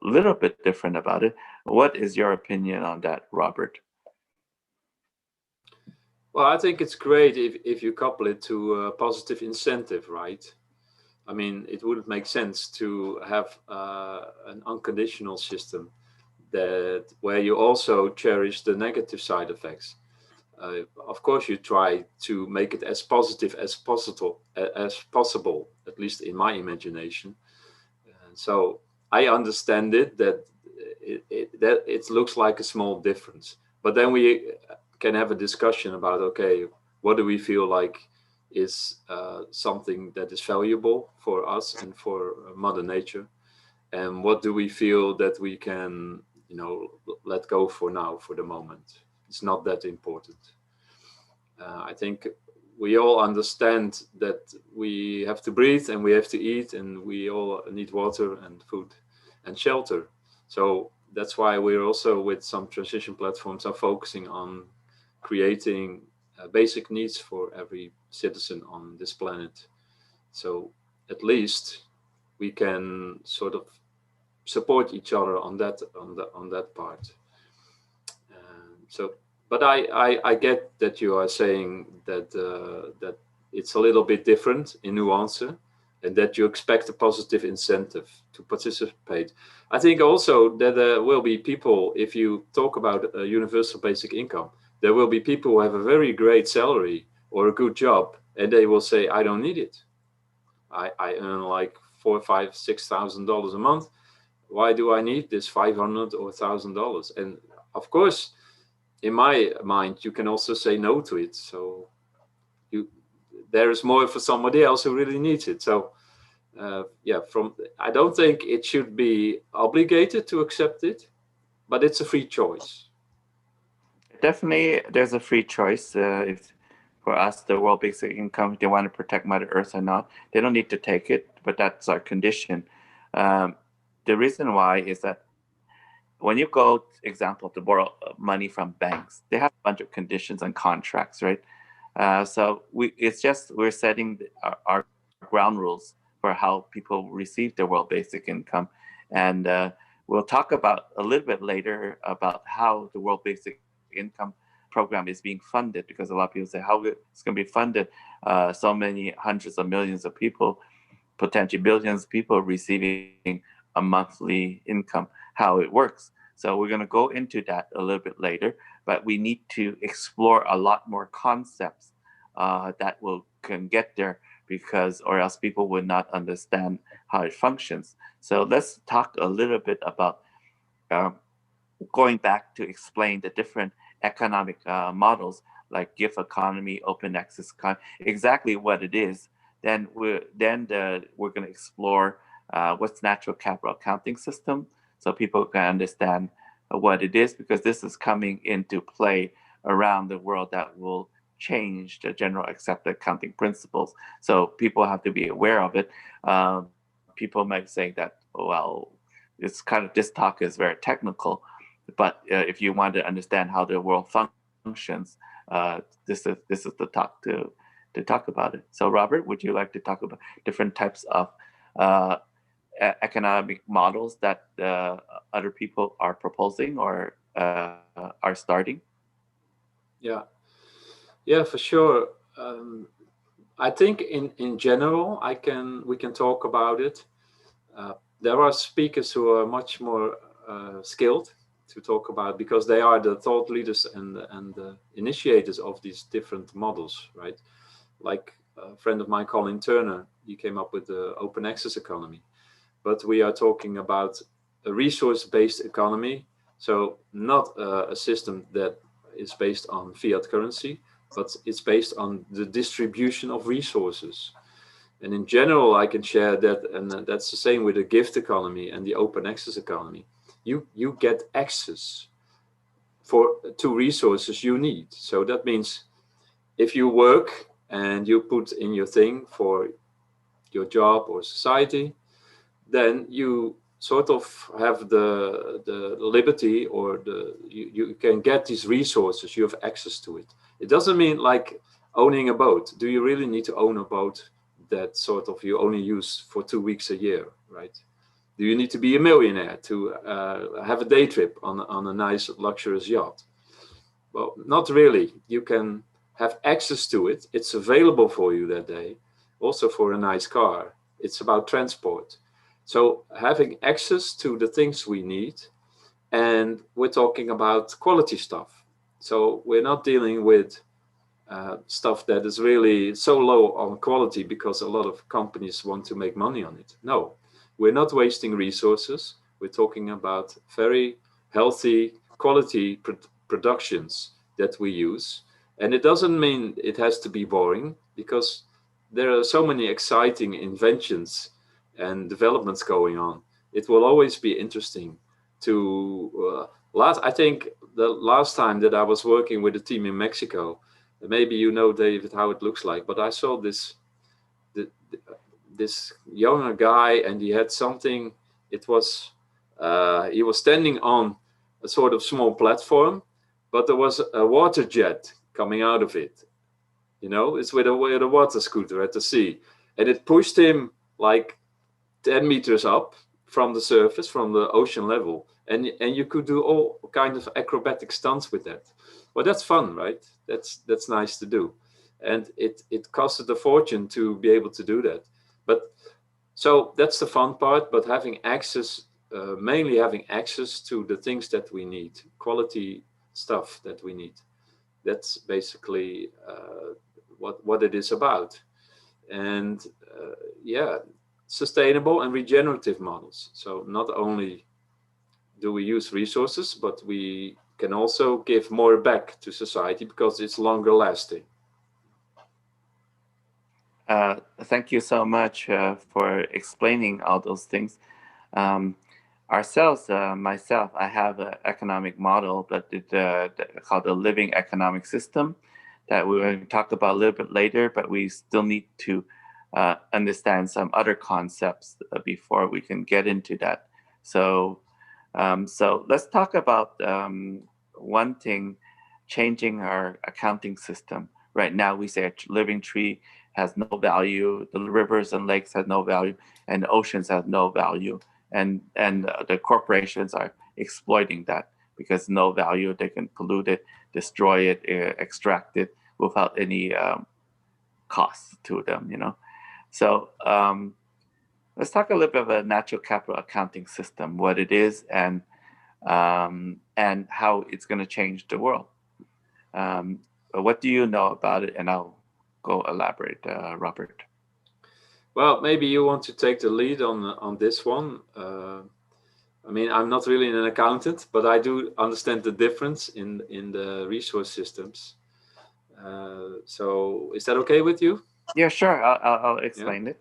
[SPEAKER 1] little bit different about it. What is your opinion on that, Robert?
[SPEAKER 2] Well, I think it's great if you couple it to a positive incentive, right? I mean, it wouldn't make sense to have an unconditional system where you also cherish the negative side effects. Of course, you try to make it as positive as possible, at least in my imagination. And so I understand it that it looks like a small difference. But then we can have a discussion about, okay, what do we feel like is something that is valuable for us and for Mother Nature, and what do we feel that we can, let go for now, for the moment. It's not that important. I think we all understand that we have to breathe and we have to eat and we all need water and food and shelter. So that's why we're also, with some transition platforms, are focusing on creating basic needs for every citizen on this planet. So at least we can sort of support each other on that part. So, but I get that you are saying that it's a little bit different in nuance, and that you expect a positive incentive to participate. I think also that there will be people, if you talk about a universal basic income, there will be people who have a very great salary or a good job, and they will say, I don't need it. I earn like $4,000, $5,000, $6,000 a month. Why do I need this $500 or $1,000? And of course, in my mind, you can also say no to it. So there is more for somebody else who really needs it. So I don't think it should be obligated to accept it, but it's a free choice.
[SPEAKER 1] Definitely, there's a free choice. If for us, the world basic income, they want to protect Mother Earth or not, they don't need to take it, but that's our condition. Um, the reason why is that when you go, example, to borrow money from banks, they have a bunch of conditions and contracts, right? So it's just we're setting our ground rules for how people receive their world basic income, and we'll talk about a little bit later about how the world basic income program is being funded, because a lot of people say how it's going to be funded. So many hundreds of millions of people, potentially billions of people receiving a monthly income, how it works. So we're going to go into that a little bit later, but we need to explore a lot more concepts that will can get there, because or else people would not understand how it functions. So let's talk a little bit about um, going back to explain the different economic models like gift economy, open access economy, exactly what it is. We're going to explore what's natural capital accounting system, so people can understand what it is, because this is coming into play around the world that will change the general accepted accounting principles. So people have to be aware of it. People might say that, well, it's kind of this talk is very technical, but if you want to understand how the world functions, this is the talk to talk about it. So, Robert, would you like to talk about different types of uh, economic models that other people are proposing or are starting?
[SPEAKER 2] Yeah, yeah, for sure. I think in general, we can talk about it. There are speakers who are much more skilled to talk about, because they are the thought leaders and the initiators of these different models, right? Like a friend of mine, Colin Turner, he came up with the open access economy. But we are talking about a resource-based economy, so not a system that is based on fiat currency, but it's based on the distribution of resources. And in general, I can share that, and that's the same with the gift economy and the open access economy. You get access to resources you need. So that means if you work and you put in your thing for your job or society, then you sort of have the liberty, or you can get these resources, you have access to it. It doesn't mean like owning a boat. Do you really need to own a boat that sort of you only use for 2 weeks a year, right? Do you need to be a millionaire to have a day trip on a nice luxurious yacht? Well, not really. You can have access to it. It's available for you that day. Also for a nice car. It's about transport. So having access to the things we need, and we're talking about quality stuff. So we're not dealing with stuff that is really so low on quality because a lot of companies want to make money on it. No, we're not wasting resources. We're talking about very healthy quality productions that we use. And it doesn't mean it has to be boring, because there are so many exciting inventions and developments going on. It will always be interesting to I think the last time that I was working with a team in Mexico, maybe you know, David, how it looks like, but I saw th- this younger guy, and he had something. It was he was standing on a sort of small platform, but there was a water jet coming out of it. You know, it's with a water scooter at the sea, and it pushed him like 10 meters up from the surface, from the ocean level, and you could do all kind of acrobatic stunts with that. Well, that's fun, right? That's nice to do, and it costed a fortune to be able to do that. But so that's the fun part. But having access, mainly having access to the things that we need, quality stuff that we need. That's basically what it is about. And yeah, sustainable and regenerative models. So not only do we use resources, but we can also give more back to society because it's longer lasting.
[SPEAKER 1] Thank you so much for explaining all those things. Um, myself, I have an economic model that called the living economic system that we will talk about a little bit later, but we still need to understand some other concepts before we can get into that. So let's talk about one thing, changing our accounting system. Right now, we say a living tree has no value, the rivers and lakes have no value, and the oceans have no value. And the corporations are exploiting that because no value, they can pollute it, destroy it, extract it without any costs to them, you know. So let's talk a little bit about a natural capital accounting system, what it is, and how it's going to change the world. What do you know about it? And I'll go elaborate, Robert.
[SPEAKER 2] Well, maybe you want to take the lead on this one. I mean, I'm not really an accountant, but I do understand the difference in the resource systems. So is that okay with you?
[SPEAKER 1] Yeah, sure. I'll
[SPEAKER 2] Yeah.
[SPEAKER 1] explain it.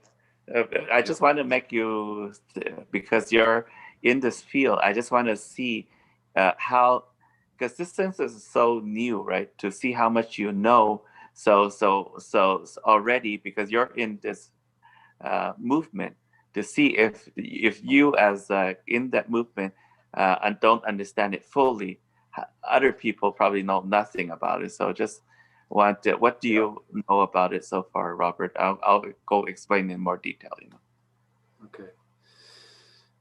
[SPEAKER 1] I
[SPEAKER 2] Yeah.
[SPEAKER 1] just want to make you, because you're in this field, I just want to see how, because this census is so new, right? To see how much you know. So already, because you're in this movement, to see if you, as in that movement, and don't understand it fully, other people probably know nothing about it. So just what do
[SPEAKER 2] Yeah.
[SPEAKER 1] you know about it so far, Robert? I'll go explain in more detail. You know.
[SPEAKER 2] Okay.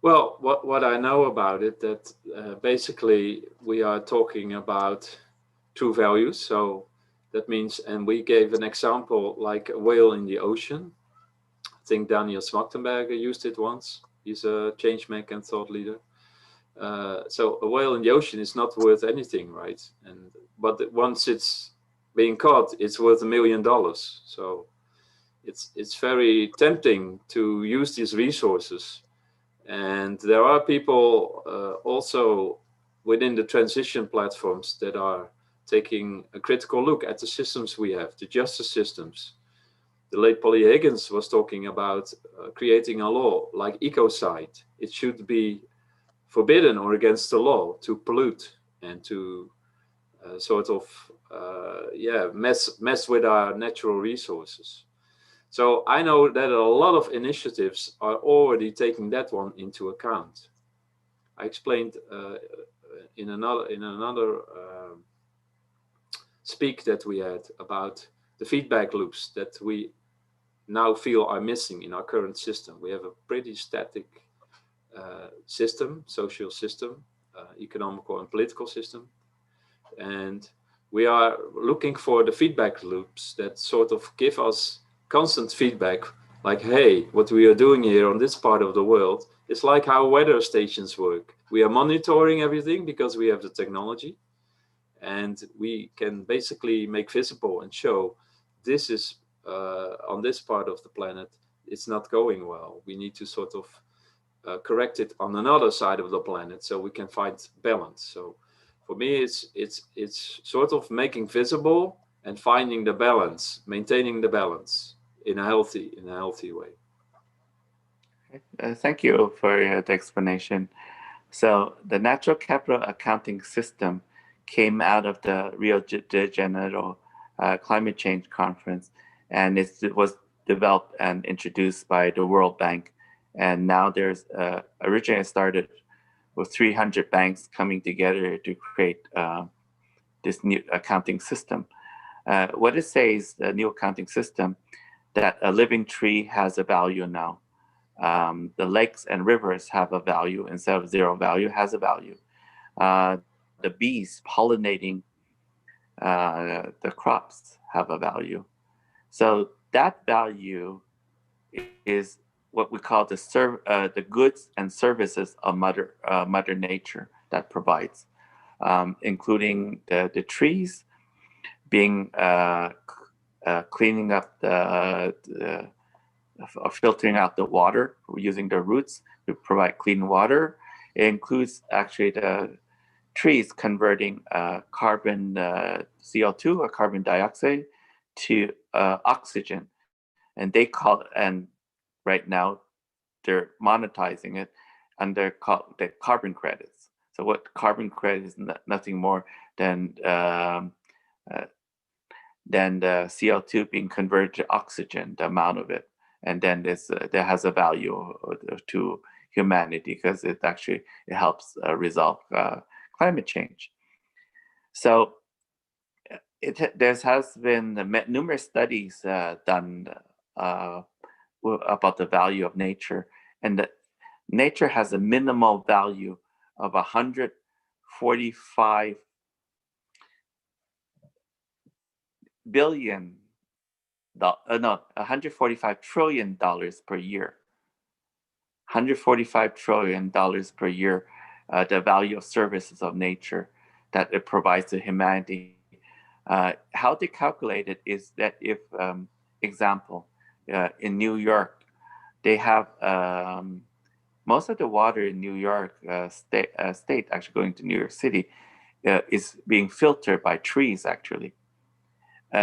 [SPEAKER 2] Well, what I know about it, that basically we are talking about true values. So that means, and we gave an example like a whale in the ocean. I think Daniel Smachtenberger used it once. He's a change maker and thought leader. So a whale in the ocean is not worth anything, right? And but once it's being caught, it's worth $1 million. So it's very tempting to use these resources. And there are people also within the transition platforms that are taking a critical look at the systems we have, the justice systems. The late Polly Higgins was talking about creating a law like ecocide. It should be forbidden or against the law to pollute and to sort of mess with our natural resources. So I know that a lot of initiatives are already taking that one into account. I explained in another speak that we had about the feedback loops that we now feel are missing in our current system. We have a pretty static system, social system, economical and political system, and we are looking for the feedback loops that sort of give us constant feedback, like, hey, what we are doing here on this part of the world is like how weather stations work. We are monitoring everything because we have the technology, and we can basically make visible and show this is on this part of the planet, it's not going well. We need to sort of correct it on another side of the planet, so we can find balance. So for me, it's sort of making visible and finding the balance, maintaining the balance in a healthy way.
[SPEAKER 1] Thank you for the explanation. So the natural capital accounting system came out of the Rio de Janeiro climate change conference, and it was developed and introduced by the World Bank. And now there's originally started with 300 banks coming together to create this new accounting system. What it says, the new accounting system, that a living tree has a value now. The lakes and rivers have a value instead of zero value, has a value. The bees pollinating the crops have a value. So that value is what we call the goods and services of Mother Nature that provides, including the trees being cleaning up filtering out the water using the roots to provide clean water. It includes actually the trees converting carbon CO2 or carbon dioxide to oxygen, and they call and right now they're monetizing it under the carbon credits. So what carbon credit is nothing more than uh, the CO2 being converted to oxygen, the amount of it, and then that has a value to humanity because it helps resolve climate change. So there has been numerous studies done uh, about the value of nature, and that nature has a minimal value of 145 trillion dollars per year. $145 trillion per year, the value of services of nature that it provides to humanity. How they calculate it is that if, example, in New York, they have most of the water in New York state actually going to New York City is being filtered by trees actually.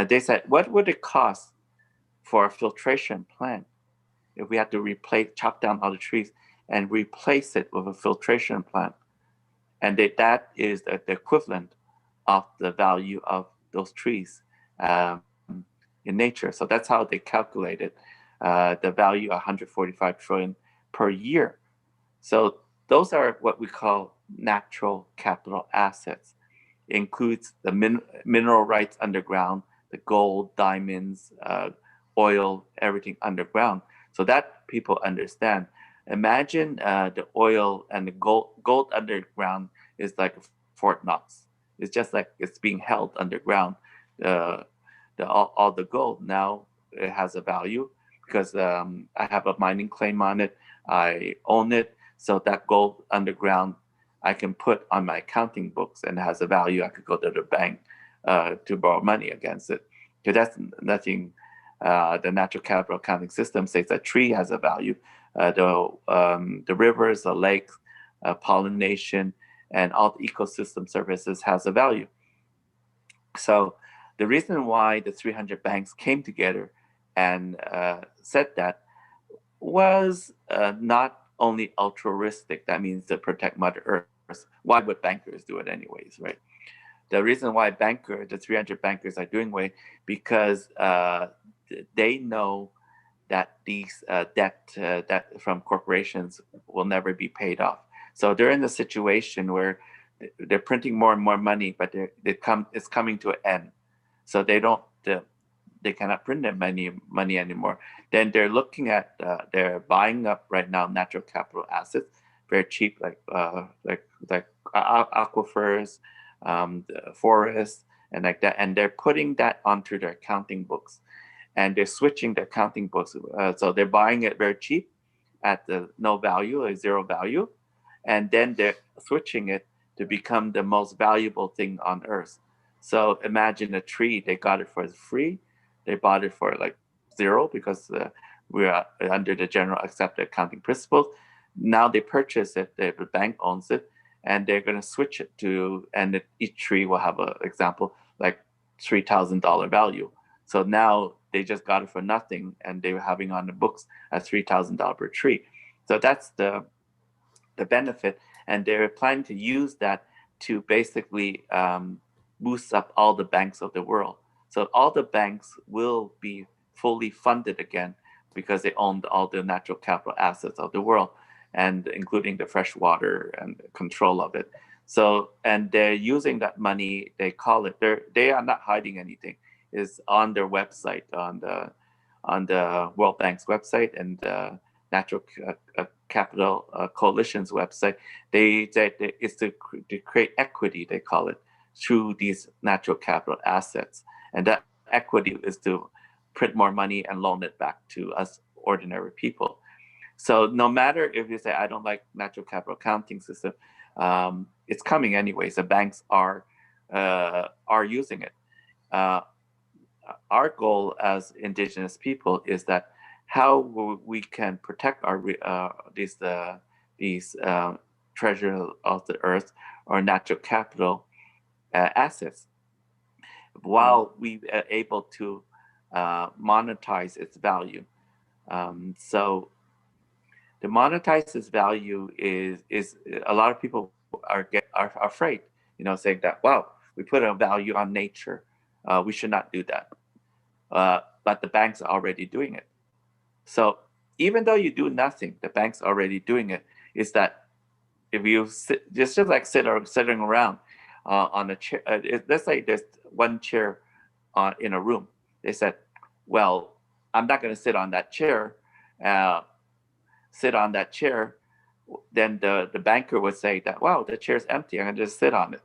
[SPEAKER 1] They said, what would it cost for a filtration plant if we had to chop down all the trees and replace it with a filtration plant? And that is the equivalent of the value of those trees in nature. So that's how they calculated the value of 145 trillion per year. So those are what we call natural capital assets. It includes the mineral rights underground, the gold, diamonds, oil, everything underground. So that people understand. Imagine the oil and the gold underground is like Fort Knox. It's just like it's being held underground. Uh, all the gold now it has a value because I have a mining claim on it. I own it, so that gold underground I can put on my accounting books and it has a value. I could go to the bank to borrow money against it. Because that's nothing. The natural capital accounting system says that tree has a value. The rivers, the lakes, pollination, and all the ecosystem services has a value. So the reason why the 300 banks came together and said that was not only altruistic, that means to protect Mother Earth. Why would bankers do it anyways, right? The reason why the 300 bankers are doing it, because they know that these debt that from corporations will never be paid off. So they're in a situation where they're printing more and more money, but it's coming to an end. So they cannot print that money anymore. Then they're looking at they're buying up right now natural capital assets very cheap, like aquifers, the forests, and like that, and they're putting that onto their accounting books, and they're switching the accounting books. So they're buying it very cheap at the no value or zero value, and then they're switching it to become the most valuable thing on earth. So imagine a tree, they got it for free, they bought it for like zero because we are under the general accepted accounting principles. now they purchase it, the bank owns it, and they're going to switch it to, and each tree will have an example like $3,000 value. So now they just got it for nothing, and they were having on the books at $3,000 per tree. So that's the benefit, and they're planning to use that to basically boost up all the banks of the world. So all the banks will be fully funded again because they own all the natural capital assets of the world, and including the fresh water and control of it. So, and they're using that money. They call it. They are not hiding anything. Is on their website, on the World Bank's website, and Natural Capital Coalition's website. They it's to create equity, they call it, through these natural capital assets, and that equity is to print more money and loan it back to us ordinary people. So no matter if you say I don't like natural capital accounting system, it's coming anyways. The banks are using it. Our goal as indigenous people is that how we can protect our these treasure of the earth or natural capital assets while we are able to monetize its value. So the monetize its value is a lot of people are afraid, saying that, wow, we put a value on nature, we should not do that. But the banks are already doing it. So even though you do nothing, the bank's already doing it. Is that if you sit, just like sitting around on a chair, let's say there's one chair in a room. They said, well, I'm not going to sit on that chair. Then the banker would say that, wow, the chair's empty. I'm going to just sit on it.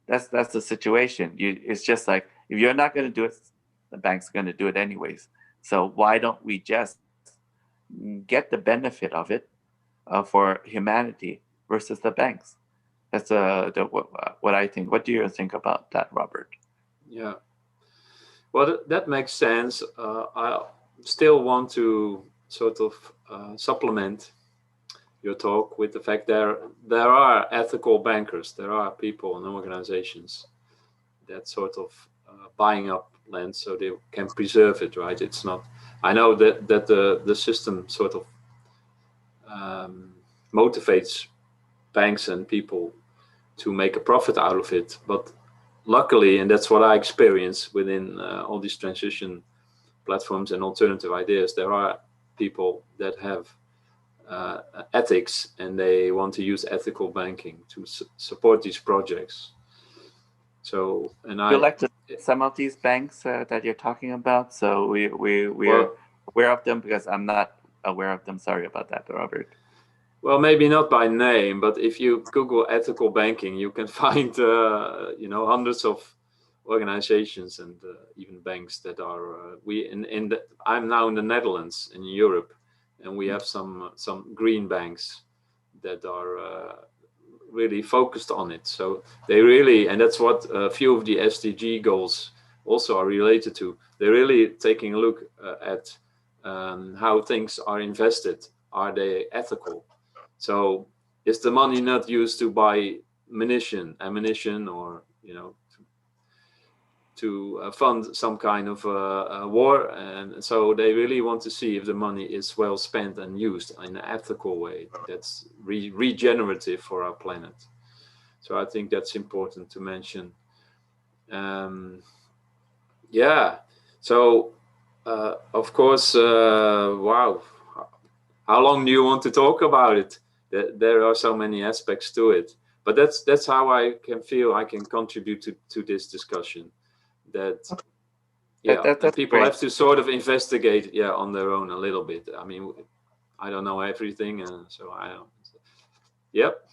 [SPEAKER 1] That's the situation. It's just like, if you're not going to do it, the bank's going to do it anyways. So why don't we just get the benefit of it for humanity versus the banks? That's what I think. What do you think about that, Robert?
[SPEAKER 2] Yeah, well, that makes sense. I still want to sort of supplement your talk with the fact there are ethical bankers, there are people and organizations that sort of buying up land so they can preserve it, right? It's not, I know that the system sort of motivates banks and people to make a profit out of it, but luckily, and that's what I experience within all these transition platforms and alternative ideas, there are people that have ethics, and they want to use ethical banking to support these projects. So, and I
[SPEAKER 1] like to some of these banks that you're talking about. So we're aware of them, because I'm not aware of them. Sorry about that, Robert.
[SPEAKER 2] Well, maybe not by name, but if you Google ethical banking, you can find hundreds of organizations and even banks that are I'm now in the Netherlands, in Europe, and we have some green banks that are really focused on it. So they really, and that's what a few of the SDG goals also are related to. They're really taking a look at how things are invested. Are they ethical? So is the money not used to buy ammunition, or to fund some kind of war? And so they really want to see if the money is well spent and used in an ethical way that's regenerative for our planet. So I think that's important to mention. Yeah. So of course, wow. How long do you want to talk about it? There are so many aspects to it, but that's how I can feel I can contribute to this discussion. That people
[SPEAKER 1] great.
[SPEAKER 2] have to sort of investigate on their own a little bit. I mean, I don't know everything, so I don't. Yep.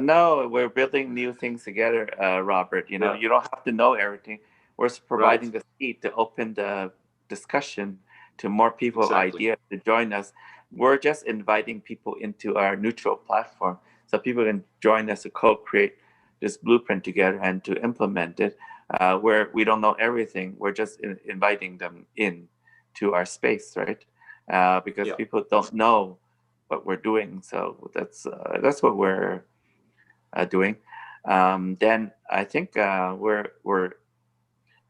[SPEAKER 1] No, we're building new things together, Robert. You don't have to know everything. We're providing the seed to open the discussion to more people of ideas to join us. We're just inviting people into our neutral platform so people can join us to co-create this blueprint together and to implement it. Where we don't know everything, we're just inviting them in to our space, right? Because people don't know what we're doing. So that's what we're doing. Then I think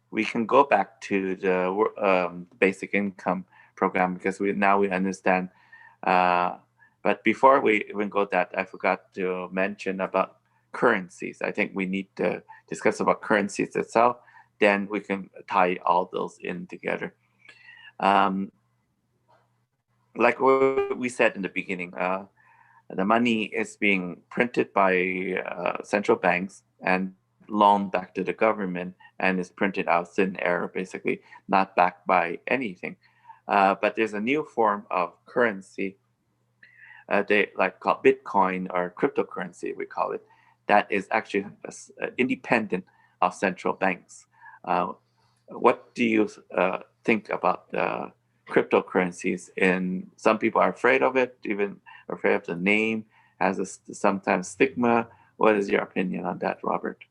[SPEAKER 1] we can go back to the basic income program, because we understand. But before we even go that, I forgot to mention about currencies. I think we need to discuss about currencies itself. Then we can tie all those in together. Um, like what we said in the beginning, the money is being printed by central banks and loaned back to the government, and is printed out thin air, basically, not backed by anything. But there's a new form of currency, they like called Bitcoin, or cryptocurrency, we call it, that is actually independent of central banks. What do you think about cryptocurrencies? And some people are afraid of it, even afraid of the name, has a sometimes stigma. What is your opinion on that, Robert?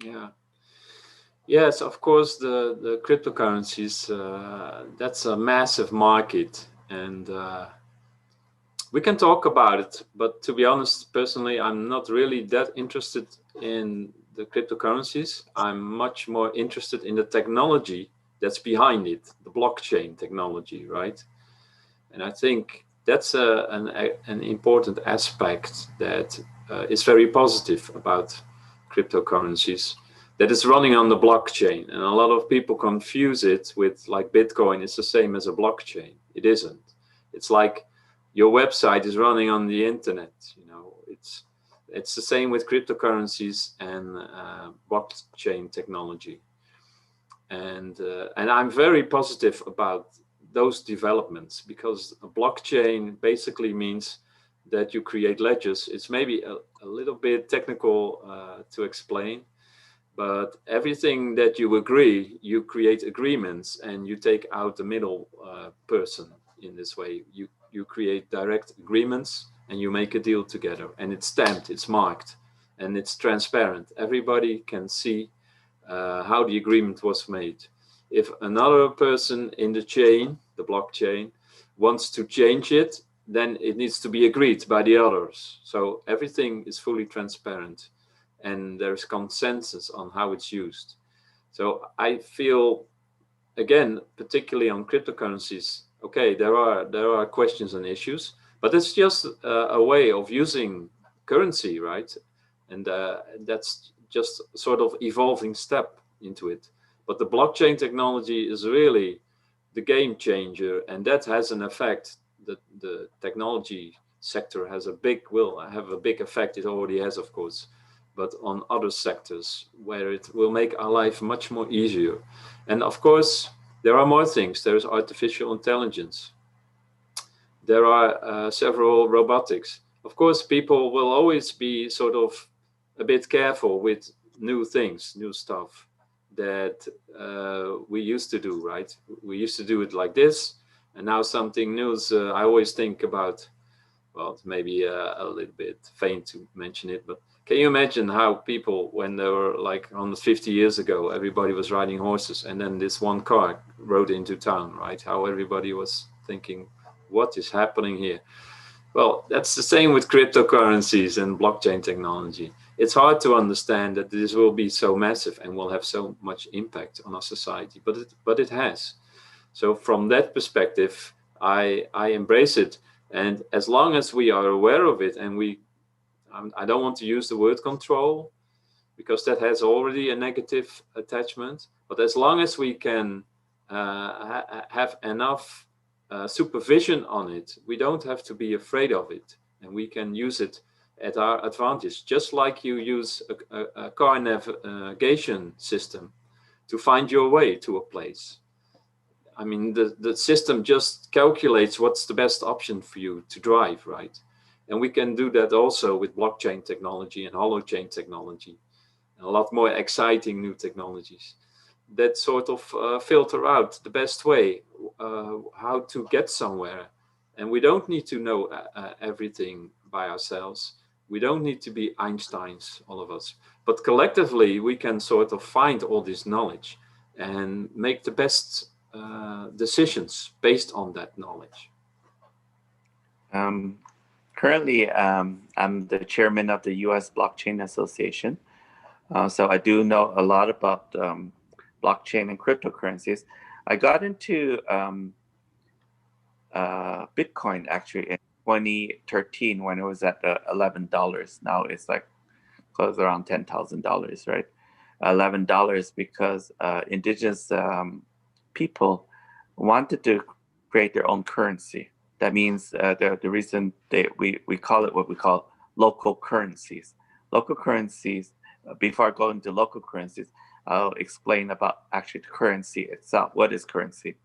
[SPEAKER 2] Yeah. Yes, of course, the cryptocurrencies, that's a massive market, and we can talk about it, but to be honest, personally, I'm not really that interested in the cryptocurrencies. I'm much more interested in the technology that's behind it, the blockchain technology, right? And I think that's an important aspect that is very positive about cryptocurrencies, that is running on the blockchain. And a lot of people confuse it with, like, Bitcoin is the same as a blockchain. It isn't. It's like your website is running on the internet. You know, it's the same with cryptocurrencies and blockchain technology. And I'm very positive about those developments, because a blockchain basically means that you create ledgers. It's maybe a little bit technical to explain, but everything that you agree, you create agreements, and you take out the middle person in this way. You create direct agreements, and you make a deal together, and it's stamped, it's marked, and it's transparent. Everybody can see how the agreement was made. If another person in the chain, the blockchain, wants to change it, then it needs to be agreed by the others. So everything is fully transparent, and there's consensus on how it's used. So I feel, again, particularly on cryptocurrencies, okay, there are questions and issues, but it's just a way of using currency, right? And that's just sort of evolving step into it. But the blockchain technology is really the game changer, and that has an effect. The technology sector will have a big effect. It already has, of course, but on other sectors where it will make our life much more easier. And of course, there are more things. There's artificial intelligence. There are several robotics. Of course, people will always be sort of a bit careful with new things, new stuff that we used to do, right? We used to do it like this, and now something new. I always think about, well, it's maybe a little bit faint to mention it, but can you imagine how people, when they were like 150 years ago, everybody was riding horses, and then this one car rode into town, right? How everybody was thinking, what is happening here? Well, that's the same with cryptocurrencies and blockchain technology. It's hard to understand that this will be so massive and will have so much impact on our society, but it has. So from that perspective, I embrace it. And as long as we are aware of it, and I don't want to use the word control, because that has already a negative attachment, but as long as we can have enough supervision on it, we don't have to be afraid of it, and we can use it at our advantage, just like you use a car navigation system to find your way to a place. I mean, the system just calculates what's the best option for you to drive, right? And we can do that also with blockchain technology and holochain technology, and a lot more exciting new technologies that sort of filter out the best way how to get somewhere. And we don't need to know everything by ourselves. We don't need to be Einsteins, all of us. But collectively, we can sort of find all this knowledge and make the best decisions based on that knowledge.
[SPEAKER 1] Um, Currently, I'm the chairman of the U.S. Blockchain Association. So I do know a lot about blockchain and cryptocurrencies. I got into Bitcoin actually in 2013 when it was at $11. Now it's like close around $10,000, right? $11 because indigenous people wanted to create their own currency. That means the reason we call it what we call local currencies. Local currencies, before I go into local currencies, I'll explain about actually the currency itself. What is currency?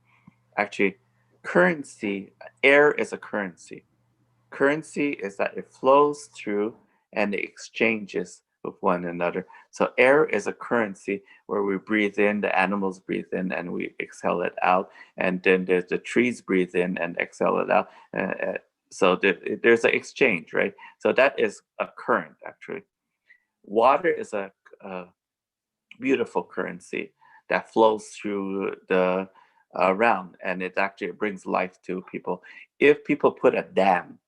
[SPEAKER 1] Actually, currency, air is a currency. Currency is that it flows through and it exchanges with one another. So air is a currency where we breathe in, the animals breathe in, and we exhale it out. And then there's the trees breathe in and exhale it out. So there's an exchange, right? So that is a current, actually. Water is a beautiful currency that flows through the round, and it brings life to people. If people put a dam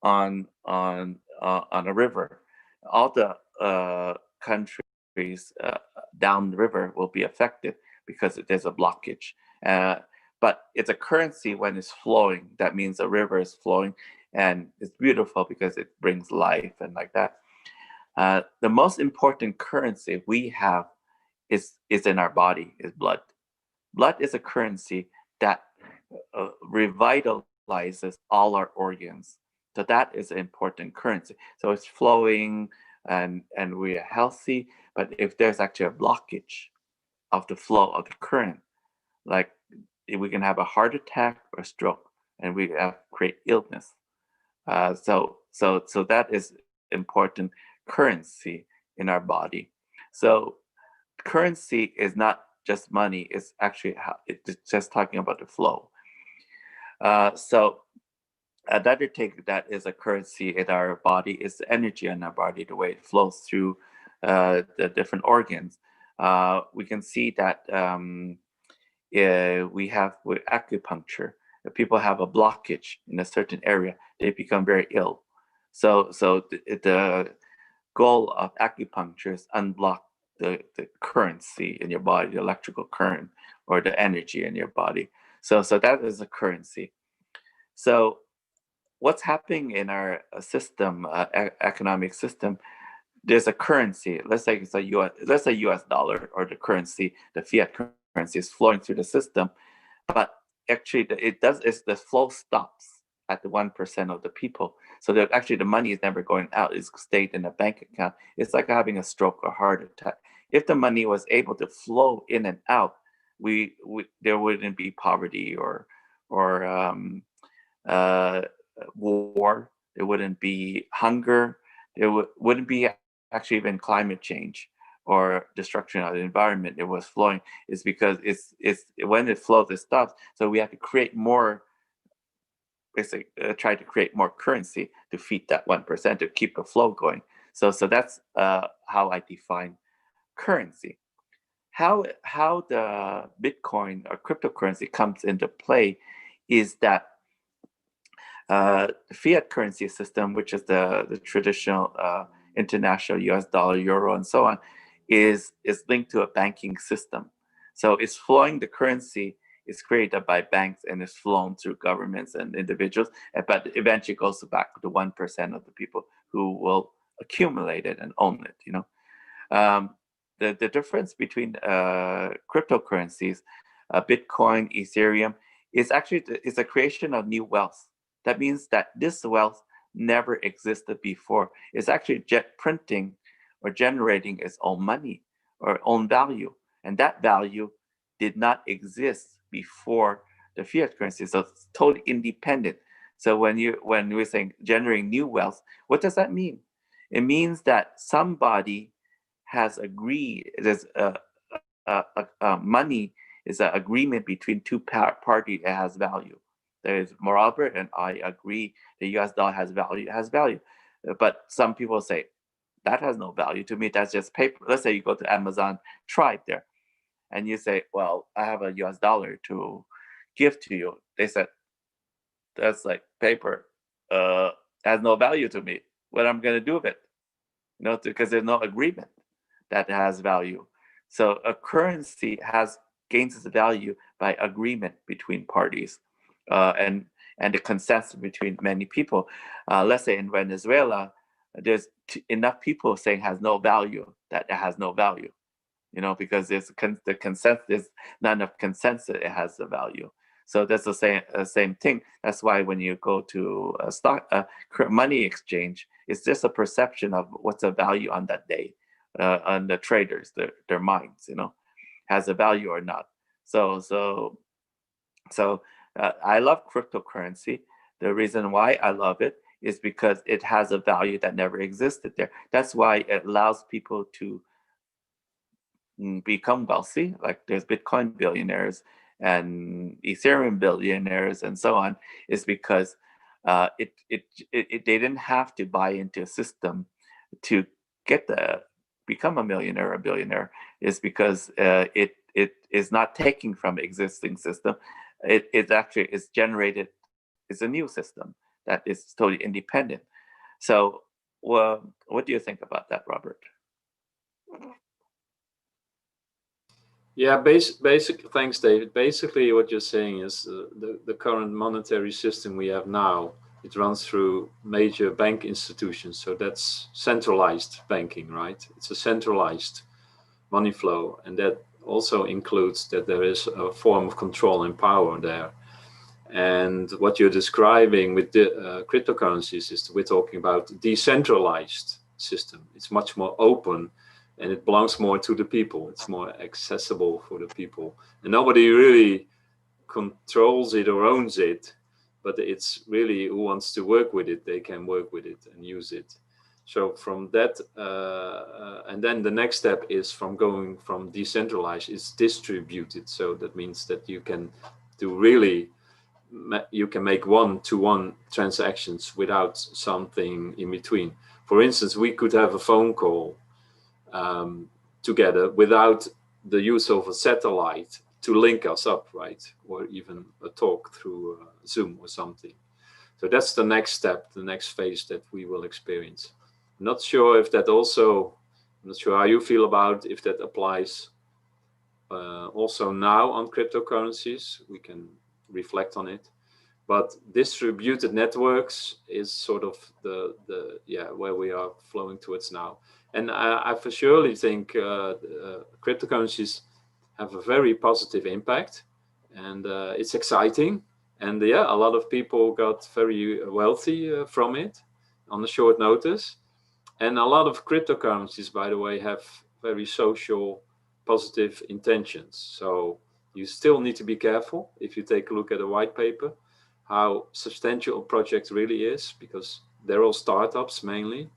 [SPEAKER 1] on a river, all the countries down the river will be affected because there's a blockage. Uh, but it's a currency when it's flowing. That means the river is flowing, and it's beautiful because it brings life and like that. The most important currency we have is in our body, is blood. Blood is a currency that revitalizes all our organs. So that is an important currency. So it's flowing and we are healthy. But if there's actually a blockage of the flow of the current, like we can have a heart attack or stroke, and we have create illness. So that is important currency in our body. So currency is not just money; it's actually it's just talking about the flow. So another thing that is a currency in our body is the energy in our body, the way it flows through the different organs. We can see that we have with acupuncture, if people have a blockage in a certain area, they become very ill. So the goal of acupuncture is unblock the currency in your body, the electrical current or the energy in your body. So that is a currency. So what's happening in our system, economic system, there's a currency. Let's say it's a US dollar, or the currency, the fiat currency is flowing through the system, but actually the flow stops at the 1% of the people. So that actually the money is never going out; it's stayed in a bank account. It's like having a stroke or heart attack. If the money was able to flow in and out, we there wouldn't be poverty or uh, war. There wouldn't be hunger. There wouldn't be actually even climate change or destruction of the environment. It was flowing. Is because it's when it flows, it stops. So we have to create more. Basically, try to create more currency to feed that 1% to keep the flow going. So that's how I define currency. How the Bitcoin or cryptocurrency comes into play is that the fiat currency system, which is the traditional international US dollar, euro, and so on, is linked to a banking system. So it's flowing, the currency is created by banks and is flown through governments and individuals, but eventually goes back to 1% of the people who will accumulate it and own it, you know. Um, the difference between cryptocurrencies, Bitcoin, Ethereum, is actually is a creation of new wealth. That means that this wealth never existed before. It's actually printing or generating its own money or own value, and that value did not exist before the fiat currency. So it's totally independent. So when we're saying generating new wealth, what does that mean? It means that somebody has agreed. There's money is an agreement between two parties that has value. There is Albert and I agree the US dollar has value. It has value, but some people say that has no value to me. That's just paper. Let's say you go to Amazon Tribe there, and you say, "Well, I have a US dollar to give to you." They said that's like paper. has no value to me. What I'm going to do with it? Because there's no agreement that has value. So a currency gains its value by agreement between parties, and the consensus between many people. Let's say in Venezuela, there's enough people saying has no value that it has no value, because the consensus is not enough consensus it has the value. So that's the same thing. That's why when you go to a money exchange, it's just a perception of what's the value on that day, on the traders, their minds, has a value or not. So I love cryptocurrency. The reason why I love it is because it has a value that never existed there. That's why it allows people to become wealthy. Like there's Bitcoin billionaires and Ethereum billionaires and so on, is because they didn't have to buy into a system to become a millionaire or a billionaire. Is because it is not taking from existing system. It actually is generated. It's a new system that is totally independent. So, what do you think about that, Robert?
[SPEAKER 2] Yeah, thanks, David. Basically, what you're saying is the current monetary system we have now, it runs through major bank institutions. So that's centralized banking, right? It's a centralized money flow. And that also includes that there is a form of control and power there. And what you're describing with the cryptocurrencies is we're talking about decentralized system. It's much more open, and it belongs more to the people. It's more accessible for the people, and nobody really controls it or owns it, but it's really who wants to work with it, they can work with it and use it. So from that, and then the next step is from going from decentralized, it's distributed. So that means that you can make one-to-one transactions without something in between. For instance, we could have a phone call together without the use of a satellite to link us up, right? Or even a talk through Zoom or something. So that's the next step, the next phase that we will experience. I'm not sure how you feel about if that applies also now on cryptocurrencies. We can reflect on it. But distributed networks is sort of the where we are flowing towards now. And I for surely think cryptocurrencies have a very positive impact, and it's exciting. And a lot of people got very wealthy from it on a short notice. And a lot of cryptocurrencies, by the way, have very social, positive intentions. So you still need to be careful if you take a look at a white paper, how substantial a project really is, because they're all startups mainly.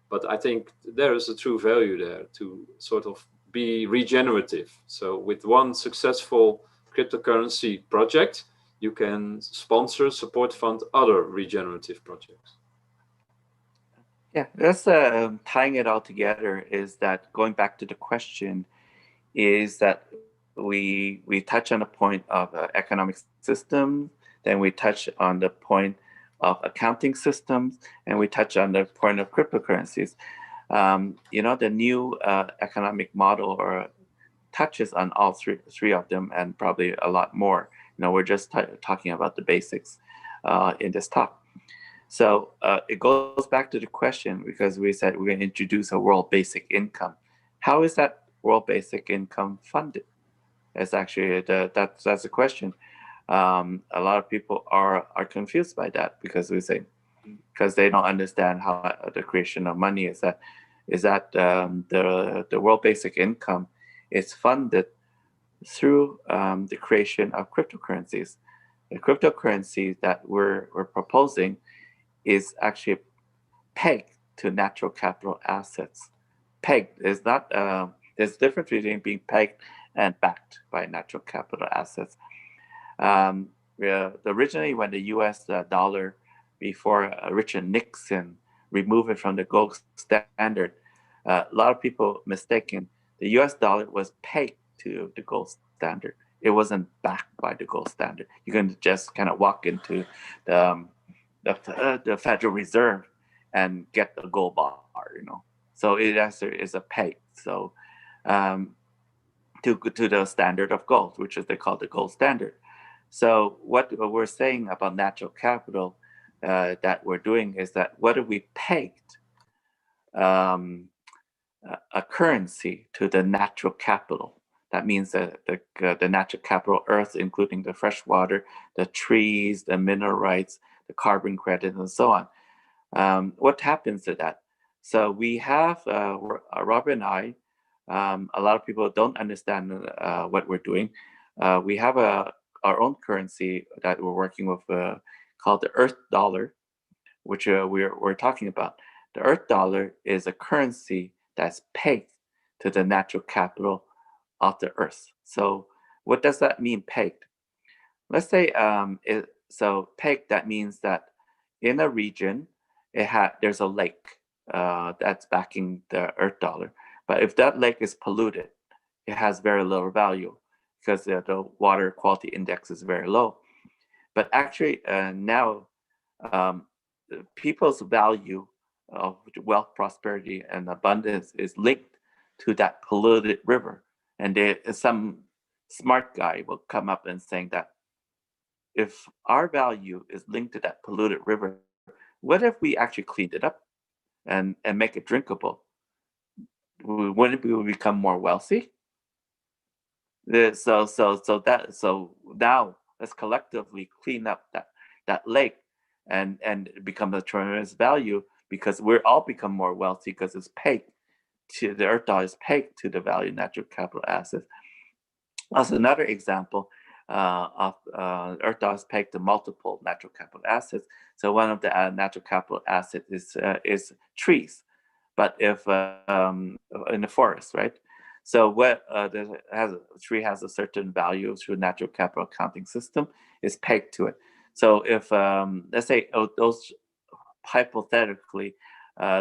[SPEAKER 2] But I think there is a true value there to sort of be regenerative. So with one successful cryptocurrency project, you can sponsor, support, fund other regenerative projects.
[SPEAKER 1] Yeah, that's tying it all together is that going back to the question is that we touch on the point of economic systems, then we touch on the point of accounting systems, and we touch on the point of cryptocurrencies. The new economic model or touches on all three of them and probably a lot more. We're just talking about the basics in this talk. So it goes back to the question, because we said we're going to introduce a world basic income. How is that world basic income funded? It's actually that's the question. A lot of people are confused by that because they don't understand how the creation of money is. That the world basic income is funded through the creation of cryptocurrencies. The cryptocurrency that we're proposing is actually pegged to natural capital assets. Pegged is not, there's a difference between being pegged and backed by natural capital assets. Originally, when the US dollar, before Richard Nixon removed it from the gold standard, a lot of people mistaken the US dollar was pegged to the gold standard. It wasn't backed by the gold standard. You can just kind of walk into the Federal Reserve and get the gold bar, So it actually is a peg. So um, to the standard of gold, which is they call the gold standard. So what we're saying about natural capital that we're doing is that whether we pegged um, a currency to the natural capital. That means that the natural capital, earth, including the fresh water, the trees, the mineral rights, the carbon credit, and so on. What happens to that? So we have, Robert and I, a lot of people don't understand what we're doing. We have our own currency that we're working with called the Earth Dollar, which we're talking about. The Earth Dollar is a currency that's pegged to the natural capital of the Earth. So what does that mean, pegged? Let's say so pegged, that means that in a region, there's a lake that's backing the Earth Dollar. But if that lake is polluted, it has very little value because the water quality index is very low. But actually now um, people's value of wealth, prosperity, and abundance is linked to that polluted river. And some smart guy will come up and saying that if our value is linked to that polluted river, what if we actually cleaned it up and make it drinkable? Wouldn't we become more wealthy? So now let's collectively clean up that lake and become a tremendous value because we're all become more wealthy because it's pegged to the earth dollar is pegged to the value of natural capital assets. As another example of earth dollar is pegged to multiple natural capital assets. So one of the natural capital assets is trees, but if in the forest, right? So what a tree has a certain value through natural capital accounting system is pegged to it. So if let's say those hypothetically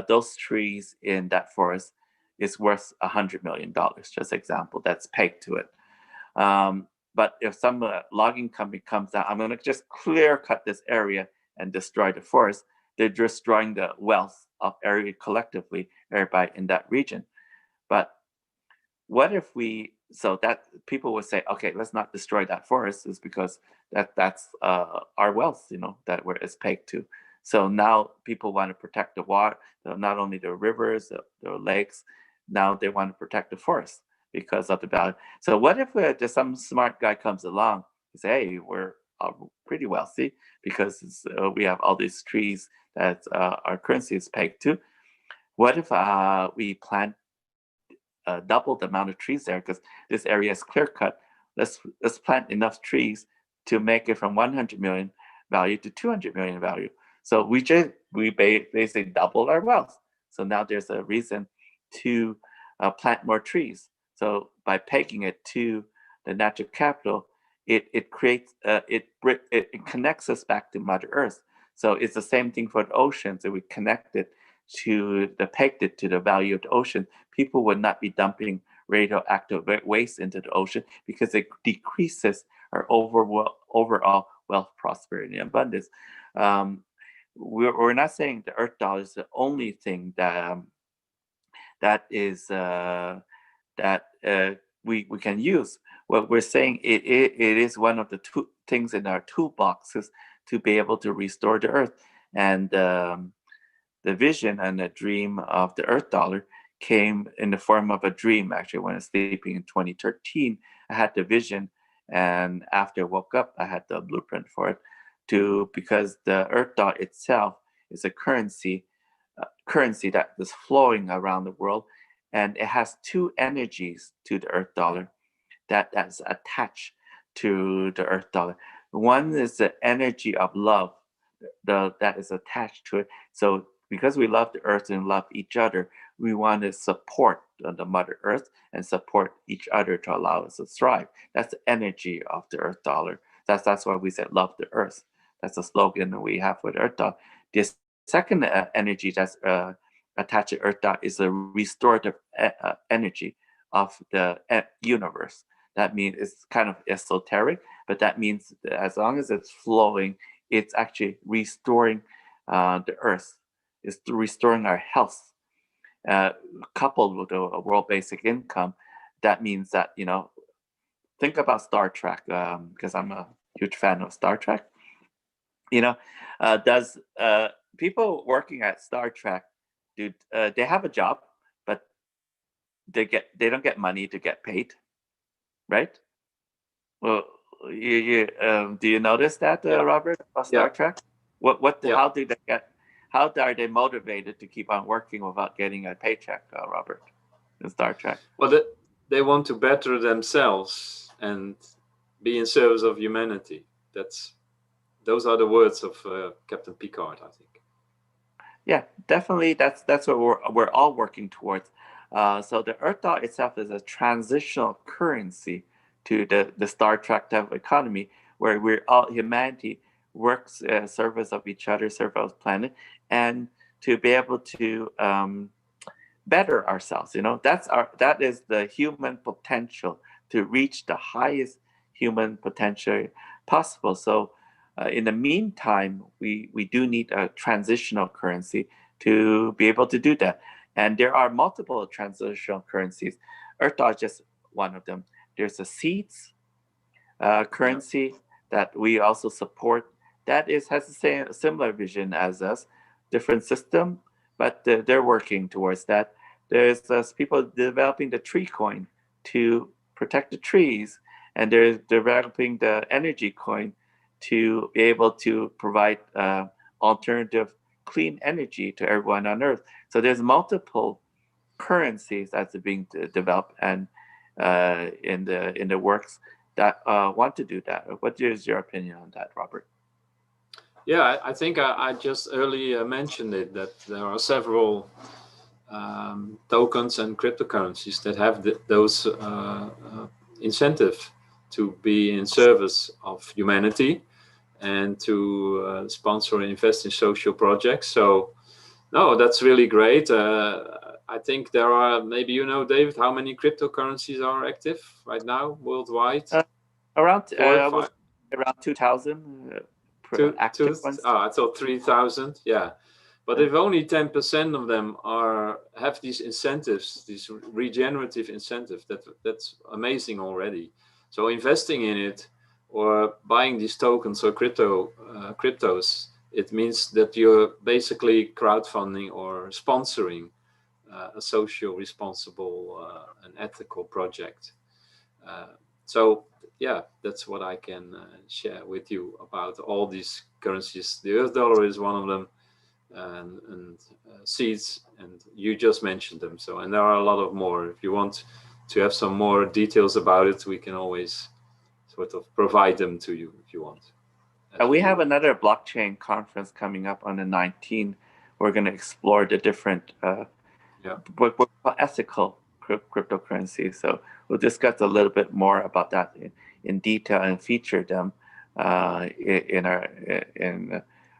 [SPEAKER 1] those trees in that forest is worth $100 million, just example, that's pegged to it. But if some logging company comes out, I'm going to just clear cut this area and destroy the forest, they're destroying the wealth of area collectively, everybody in that region. But what if so that people would say, okay, let's not destroy that forest, is because that's our wealth, that is pegged to. So now people want to protect the water, not only the rivers, the lakes, now they want to protect the forest because of the value. So what if there's some smart guy comes along and say, hey, we're pretty wealthy because we have all these trees that our currency is pegged to. What if we plant double the amount of trees there because this area is clear cut? Let's plant enough trees to make it from 100 million value to 200 million value. So we basically doubled our wealth. So now there's a reason to plant more trees. So by pegging it to the natural capital, it creates it connects us back to Mother Earth. So it's the same thing for the oceans. That we connect it pegged it to the value of the ocean. People would not be dumping radioactive waste into the ocean because it decreases our overall wealth, prosperity, and abundance. We're not saying the earth dollar is the only thing that is that we can use. What we're saying, it is one of the two things in our toolboxes to be able to restore the earth. And the vision and the dream of the earth dollar came in the form of a dream. Actually, when I was sleeping in 2013, I had the vision, and after I woke up, I had the blueprint for it. Because the earth dollar itself is a currency that is flowing around the world, and it has two energies to the earth dollar that's attached to the earth dollar. One is the energy of love that is attached to it. So because we love the earth and love each other, we want to support the Mother Earth and support each other to allow us to thrive. That's the energy of the earth dollar. That's why we said love the earth. That's a slogan that we have for the earth dollar. The second energy that's attached to earth dollar is the restorative energy of the universe. That means it's kind of esoteric, but that means that as long as it's flowing it's actually restoring the earth. It's restoring our health. Coupled with a world basic income, that means that, think about Star Trek, because I'm a huge fan of Star Trek. Does people working at Star Trek, do they have a job, but they don't get money to get paid, right? Well, do you notice that,
[SPEAKER 2] Yeah.
[SPEAKER 1] Robert, about
[SPEAKER 2] Yeah.
[SPEAKER 1] Star Trek?
[SPEAKER 2] Yeah.
[SPEAKER 1] How are they motivated to keep on working without getting a paycheck, Robert, in Star Trek?
[SPEAKER 2] Well, they want to better themselves and be in service of humanity. Those are the words of Captain Picard, I think.
[SPEAKER 1] Yeah, definitely. That's what we're all working towards. So the Earth dollar itself is a transitional currency to the Star Trek type of economy, where humanity works service of each other, service of the planet, and to be able to better ourselves. That is the human potential, to reach the highest human potential possible. So in the meantime, we do need a transitional currency to be able to do that. And there are multiple transitional currencies. Earth dollar is just one of them. There's a seeds currency that we also support. That has the same similar vision as us, different system, but they're working towards that. There's people developing the tree coin to protect the trees, and they're developing the energy coin to be able to provide alternative clean energy to everyone on Earth. So there's multiple currencies that's being developed and in the works that want to do that. What is your opinion on that, Robert?
[SPEAKER 2] Yeah, I think I just earlier mentioned it, that there are several tokens and cryptocurrencies that have those incentive to be in service of humanity and to sponsor and invest in social projects. So, no, that's really great. I think there are, maybe David, how many cryptocurrencies are active right now worldwide?
[SPEAKER 1] Around
[SPEAKER 2] 4, 5,
[SPEAKER 1] around 2,000 active ones.
[SPEAKER 2] I thought 3,000. Yeah, but if only 10% of them have these incentives, these regenerative incentives, that's amazing already. So investing in it or buying these tokens or cryptos, it means that you're basically crowdfunding or sponsoring a social, responsible, and ethical project. So yeah, that's what I can share with you about all these currencies. The Earth dollar is one of them, and seeds, and you just mentioned them. So, and there are a lot of more. If you want to have some more details about it, we can always sort of provide them to you if you want.
[SPEAKER 1] We have another blockchain conference coming up on the 19th. We're going to explore the different ethical cryptocurrencies. So we'll discuss a little bit more about that in detail and feature them in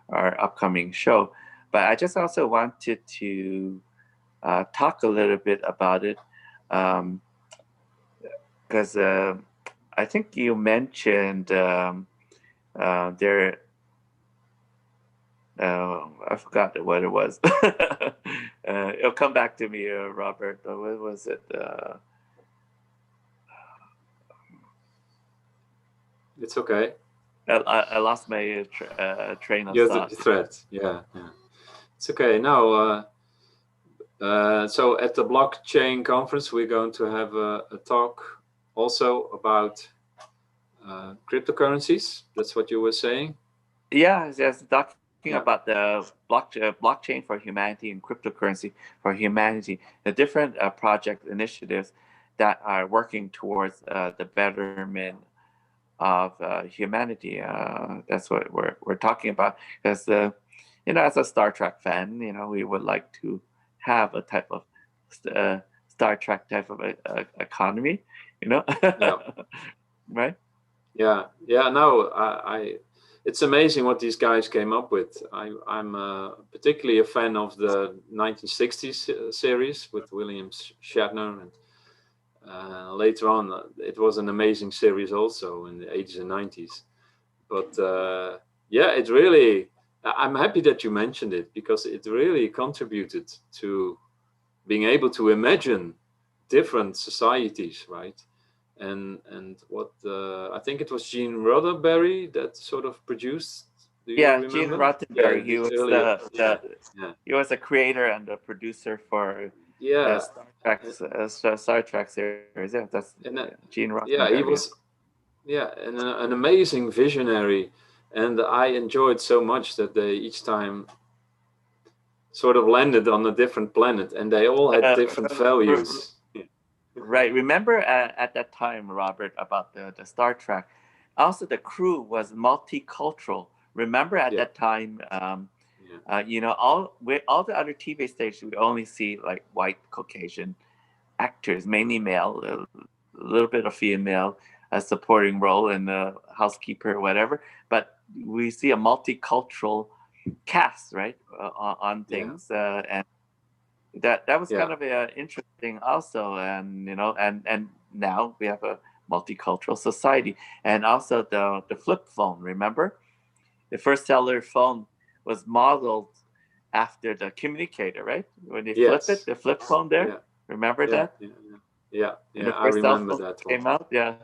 [SPEAKER 1] our upcoming show. But I just also wanted to talk a little bit about it because I think you mentioned there. I forgot what it was. It'll come back to me, Robert. What was it?
[SPEAKER 2] It's okay.
[SPEAKER 1] I lost my train of thought.
[SPEAKER 2] Thread. Yeah. It's okay. Now, so at the blockchain conference, we're going to have a talk also about cryptocurrencies. That's what you were saying?
[SPEAKER 1] Yes, talking about the blockchain for humanity and cryptocurrency for humanity, the different project initiatives that are working towards the betterment of humanity. That's what we're talking about. Because as a Star Trek fan, we would like to have a type of Star Trek type of economy.
[SPEAKER 2] Yeah.
[SPEAKER 1] Right?
[SPEAKER 2] Yeah. No, it's amazing what these guys came up with. I'm particularly a fan of the 1960s series with William Shatner, and later on it was an amazing series also in the 80s and 90s. But yeah, it really, I'm happy that you mentioned it, because it really contributed to being able to imagine different societies, right? And what I think it was Gene Roddenberry that sort of produced. Do you
[SPEAKER 1] Yeah, Gene
[SPEAKER 2] remember? Yeah,
[SPEAKER 1] Roddenberry. He
[SPEAKER 2] these
[SPEAKER 1] was
[SPEAKER 2] earlier. Yeah,
[SPEAKER 1] the
[SPEAKER 2] yeah,
[SPEAKER 1] he was a creator and a producer for
[SPEAKER 2] yeah.
[SPEAKER 1] Star Trek series. Yeah, that's
[SPEAKER 2] And
[SPEAKER 1] Gene
[SPEAKER 2] yeah,
[SPEAKER 1] Roddenberry.
[SPEAKER 2] he
[SPEAKER 1] Yeah.
[SPEAKER 2] was, yeah, an amazing visionary, and I enjoyed so much that they each time sort of landed on a different planet, and they all had
[SPEAKER 1] Uh,
[SPEAKER 2] different
[SPEAKER 1] r-
[SPEAKER 2] values. Yeah,
[SPEAKER 1] right. Remember at that time, Robert, about the Star Trek. Also, the crew was multicultural. Remember at
[SPEAKER 2] yeah,
[SPEAKER 1] that time,
[SPEAKER 2] yeah,
[SPEAKER 1] all the other TV stations we only see like white Caucasian actors, mainly male, a little bit of female, a supporting role in the housekeeper or whatever. But we see a multicultural cast, right, on
[SPEAKER 2] yeah,
[SPEAKER 1] things, and that was
[SPEAKER 2] yeah,
[SPEAKER 1] kind of interesting also. And and now we have a multicultural society, and also the flip phone. Remember, the first cellular phone was modeled after the communicator, right? When they flip it,
[SPEAKER 2] yes,
[SPEAKER 1] the flip phone there.
[SPEAKER 2] yeah,
[SPEAKER 1] Remember
[SPEAKER 2] yeah,
[SPEAKER 1] that?
[SPEAKER 2] yeah, yeah, yeah,
[SPEAKER 1] And
[SPEAKER 2] yeah.
[SPEAKER 1] the
[SPEAKER 2] I
[SPEAKER 1] first cell
[SPEAKER 2] remember
[SPEAKER 1] phone
[SPEAKER 2] that one.
[SPEAKER 1] came out. Yeah.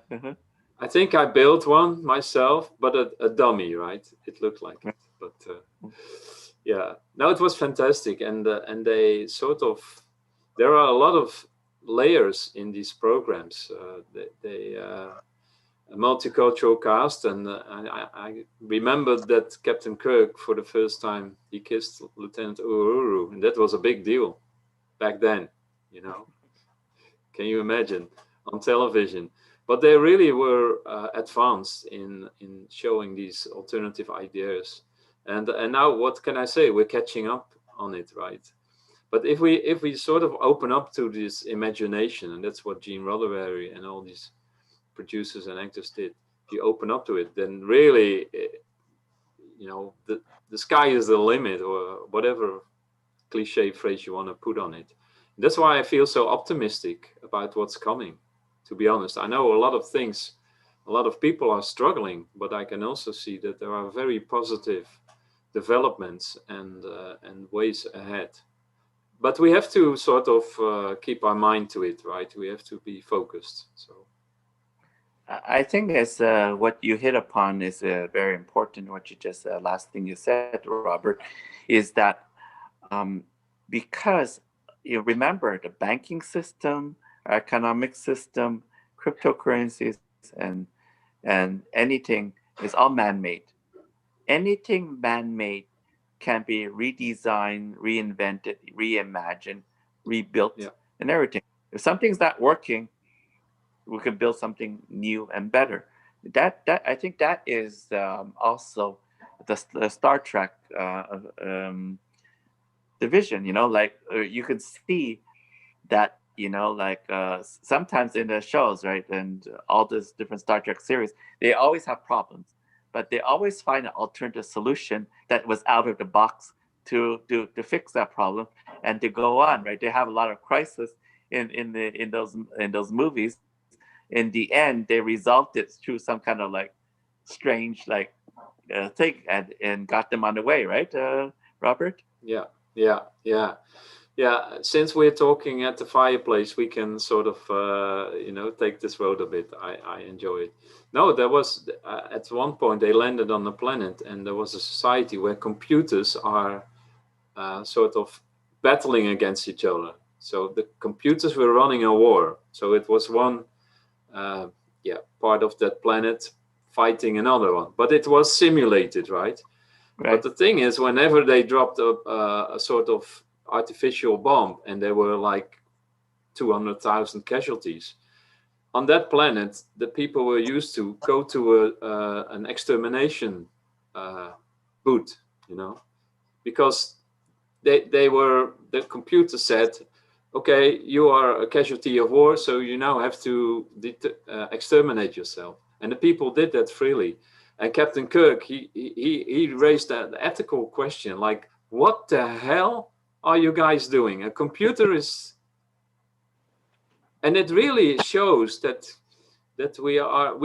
[SPEAKER 2] I think I built one myself, but a dummy, right? It looked like it, but yeah. No, it was fantastic, and they sort of, there are a lot of layers in these programs. They a multicultural cast, and I remembered that Captain Kirk, for the first time, he kissed Lieutenant Uhuru, and that was a big deal back then. You know, can you imagine, on television? But they really were advanced in showing these alternative ideas, and now what can I say? We're catching up on it, right? But if we sort of open up to this imagination, and that's what Gene Roddenberry and all these producers and actors did. If you open up to it, then really, the sky is the limit, or whatever cliche phrase you want to put on it. That's why I feel so optimistic about what's coming. To be honest, I know a lot of things, a lot of people are struggling, but I can also see that there are very positive developments and ways ahead. But we have to sort of keep our mind to it, right? We have to be focused. So
[SPEAKER 1] I think as what you hit upon is very important. What you just last thing you said, Robert, is that um, because you remember the banking system, our economic system, cryptocurrencies, and anything is all man-made. Anything man-made can be redesigned, reinvented, reimagined, rebuilt,
[SPEAKER 2] yeah,
[SPEAKER 1] and everything. If something's not working, we can build something new and better. That I think that is also the Star Trek division. Like you could see that like sometimes in the shows, right, and all these different Star Trek series, they always have problems, but they always find an alternative solution that was out of the box to fix that problem and to go on, right? They have a lot of crisis in those movies. In the end, they resolved it through some kind of like strange like thing, and got them on the way, right, Robert?
[SPEAKER 2] yeah, yeah, yeah. Yeah, since we're talking at the fireplace, we can sort of, take this road a bit. I enjoy it. No, there was, at one point, they landed on the planet, and there was a society where computers are sort of battling against each other. So the computers were running a war. So it was one, uh, part of that planet fighting another one. But it was simulated, right? But
[SPEAKER 1] Right.
[SPEAKER 2] the thing is, whenever they dropped a sort of artificial bomb, and there were like 200,000 casualties on that planet, the people were used to go to an extermination uh, booth, because the computer said, okay, you are a casualty of war, so you now have to exterminate yourself. And the people did that freely. And Captain Kirk, he raised that ethical question, like, what the hell are you guys doing? A computer is, and it really shows that we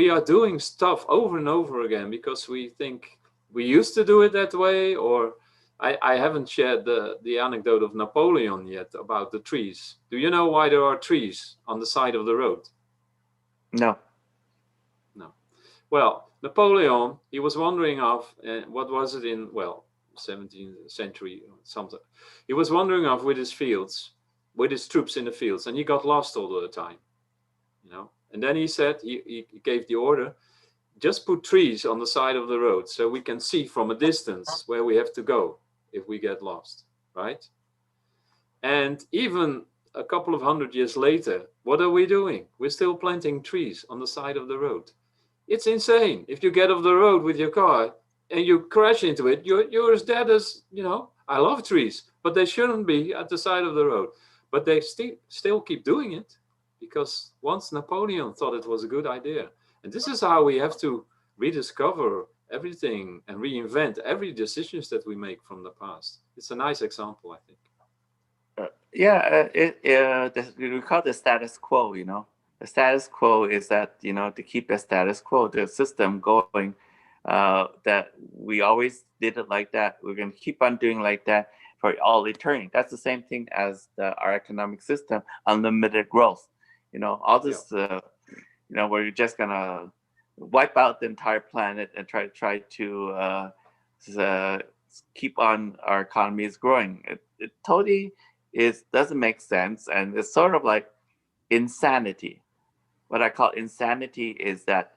[SPEAKER 2] are doing stuff over and over again because we think we used to do it that way, or I haven't shared the anecdote of Napoleon yet about the trees. Do you know why there are trees on the side of the road?
[SPEAKER 1] No.
[SPEAKER 2] No. Well, Napoleon, he was wandering off, what was it in, well, 17th century or something. He was wandering off with his fields, with his troops in the fields, and he got lost all the time, you know. And then he said, he gave the order, just put trees on the side of the road so we can see from a distance where we have to go if we get lost, right? And even a couple of 100 years later, what are we doing? We're still planting trees on the side of the road. It's insane. If you get off the road with your car and you crash into it, you're as dead as, you know. I love trees, but they shouldn't be at the side of the road. But they still keep doing it because once Napoleon thought it was a good idea. And this is how we have to rediscover everything and reinvent every decisions that we make from the past. It's a nice example, I think.
[SPEAKER 1] We call it status quo, you know. The status quo is that, you know, to keep the status quo, the system going, that we always did it like that. We're going to keep on doing like that for all eternity. That's the same thing as our economic system, unlimited growth. You know, all this, you know, where you're just going to wipe out the entire planet and try to keep on our economies growing. It totally doesn't make sense, and it's sort of like insanity. What I call insanity is that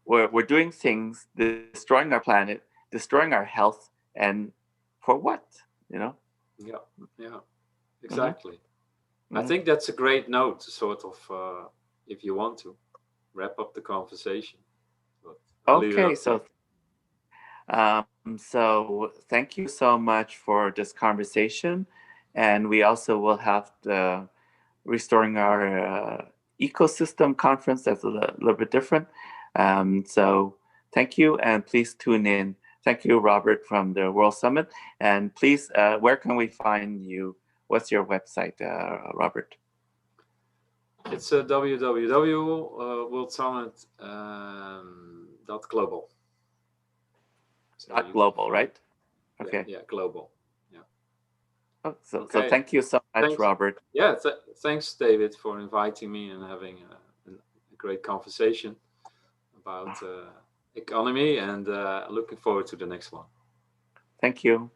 [SPEAKER 1] we're doing things, destroying our planet, destroying our health, and for what? You know?
[SPEAKER 2] Yeah, exactly.
[SPEAKER 1] Mm-hmm.
[SPEAKER 2] I think that's a great note to sort of, if you want to, wrap up the conversation. But
[SPEAKER 1] okay, so thank you so much for this conversation, and we also will have the Restoring Our Ecosystem conference. That's a little bit different. So thank you, and please tune in. Thank you, Robert, from the World Summit. And please, where can we find you? What's your website, Robert?
[SPEAKER 2] It's www.worldsummit.global.
[SPEAKER 1] .global, right? Okay.
[SPEAKER 2] Yeah, global. Yeah.
[SPEAKER 1] Oh, so thank you so much,
[SPEAKER 2] thanks.
[SPEAKER 1] Robert.
[SPEAKER 2] Yeah, thanks, David, for inviting me and having a great conversation about economy, and looking forward to the next one.
[SPEAKER 1] Thank you.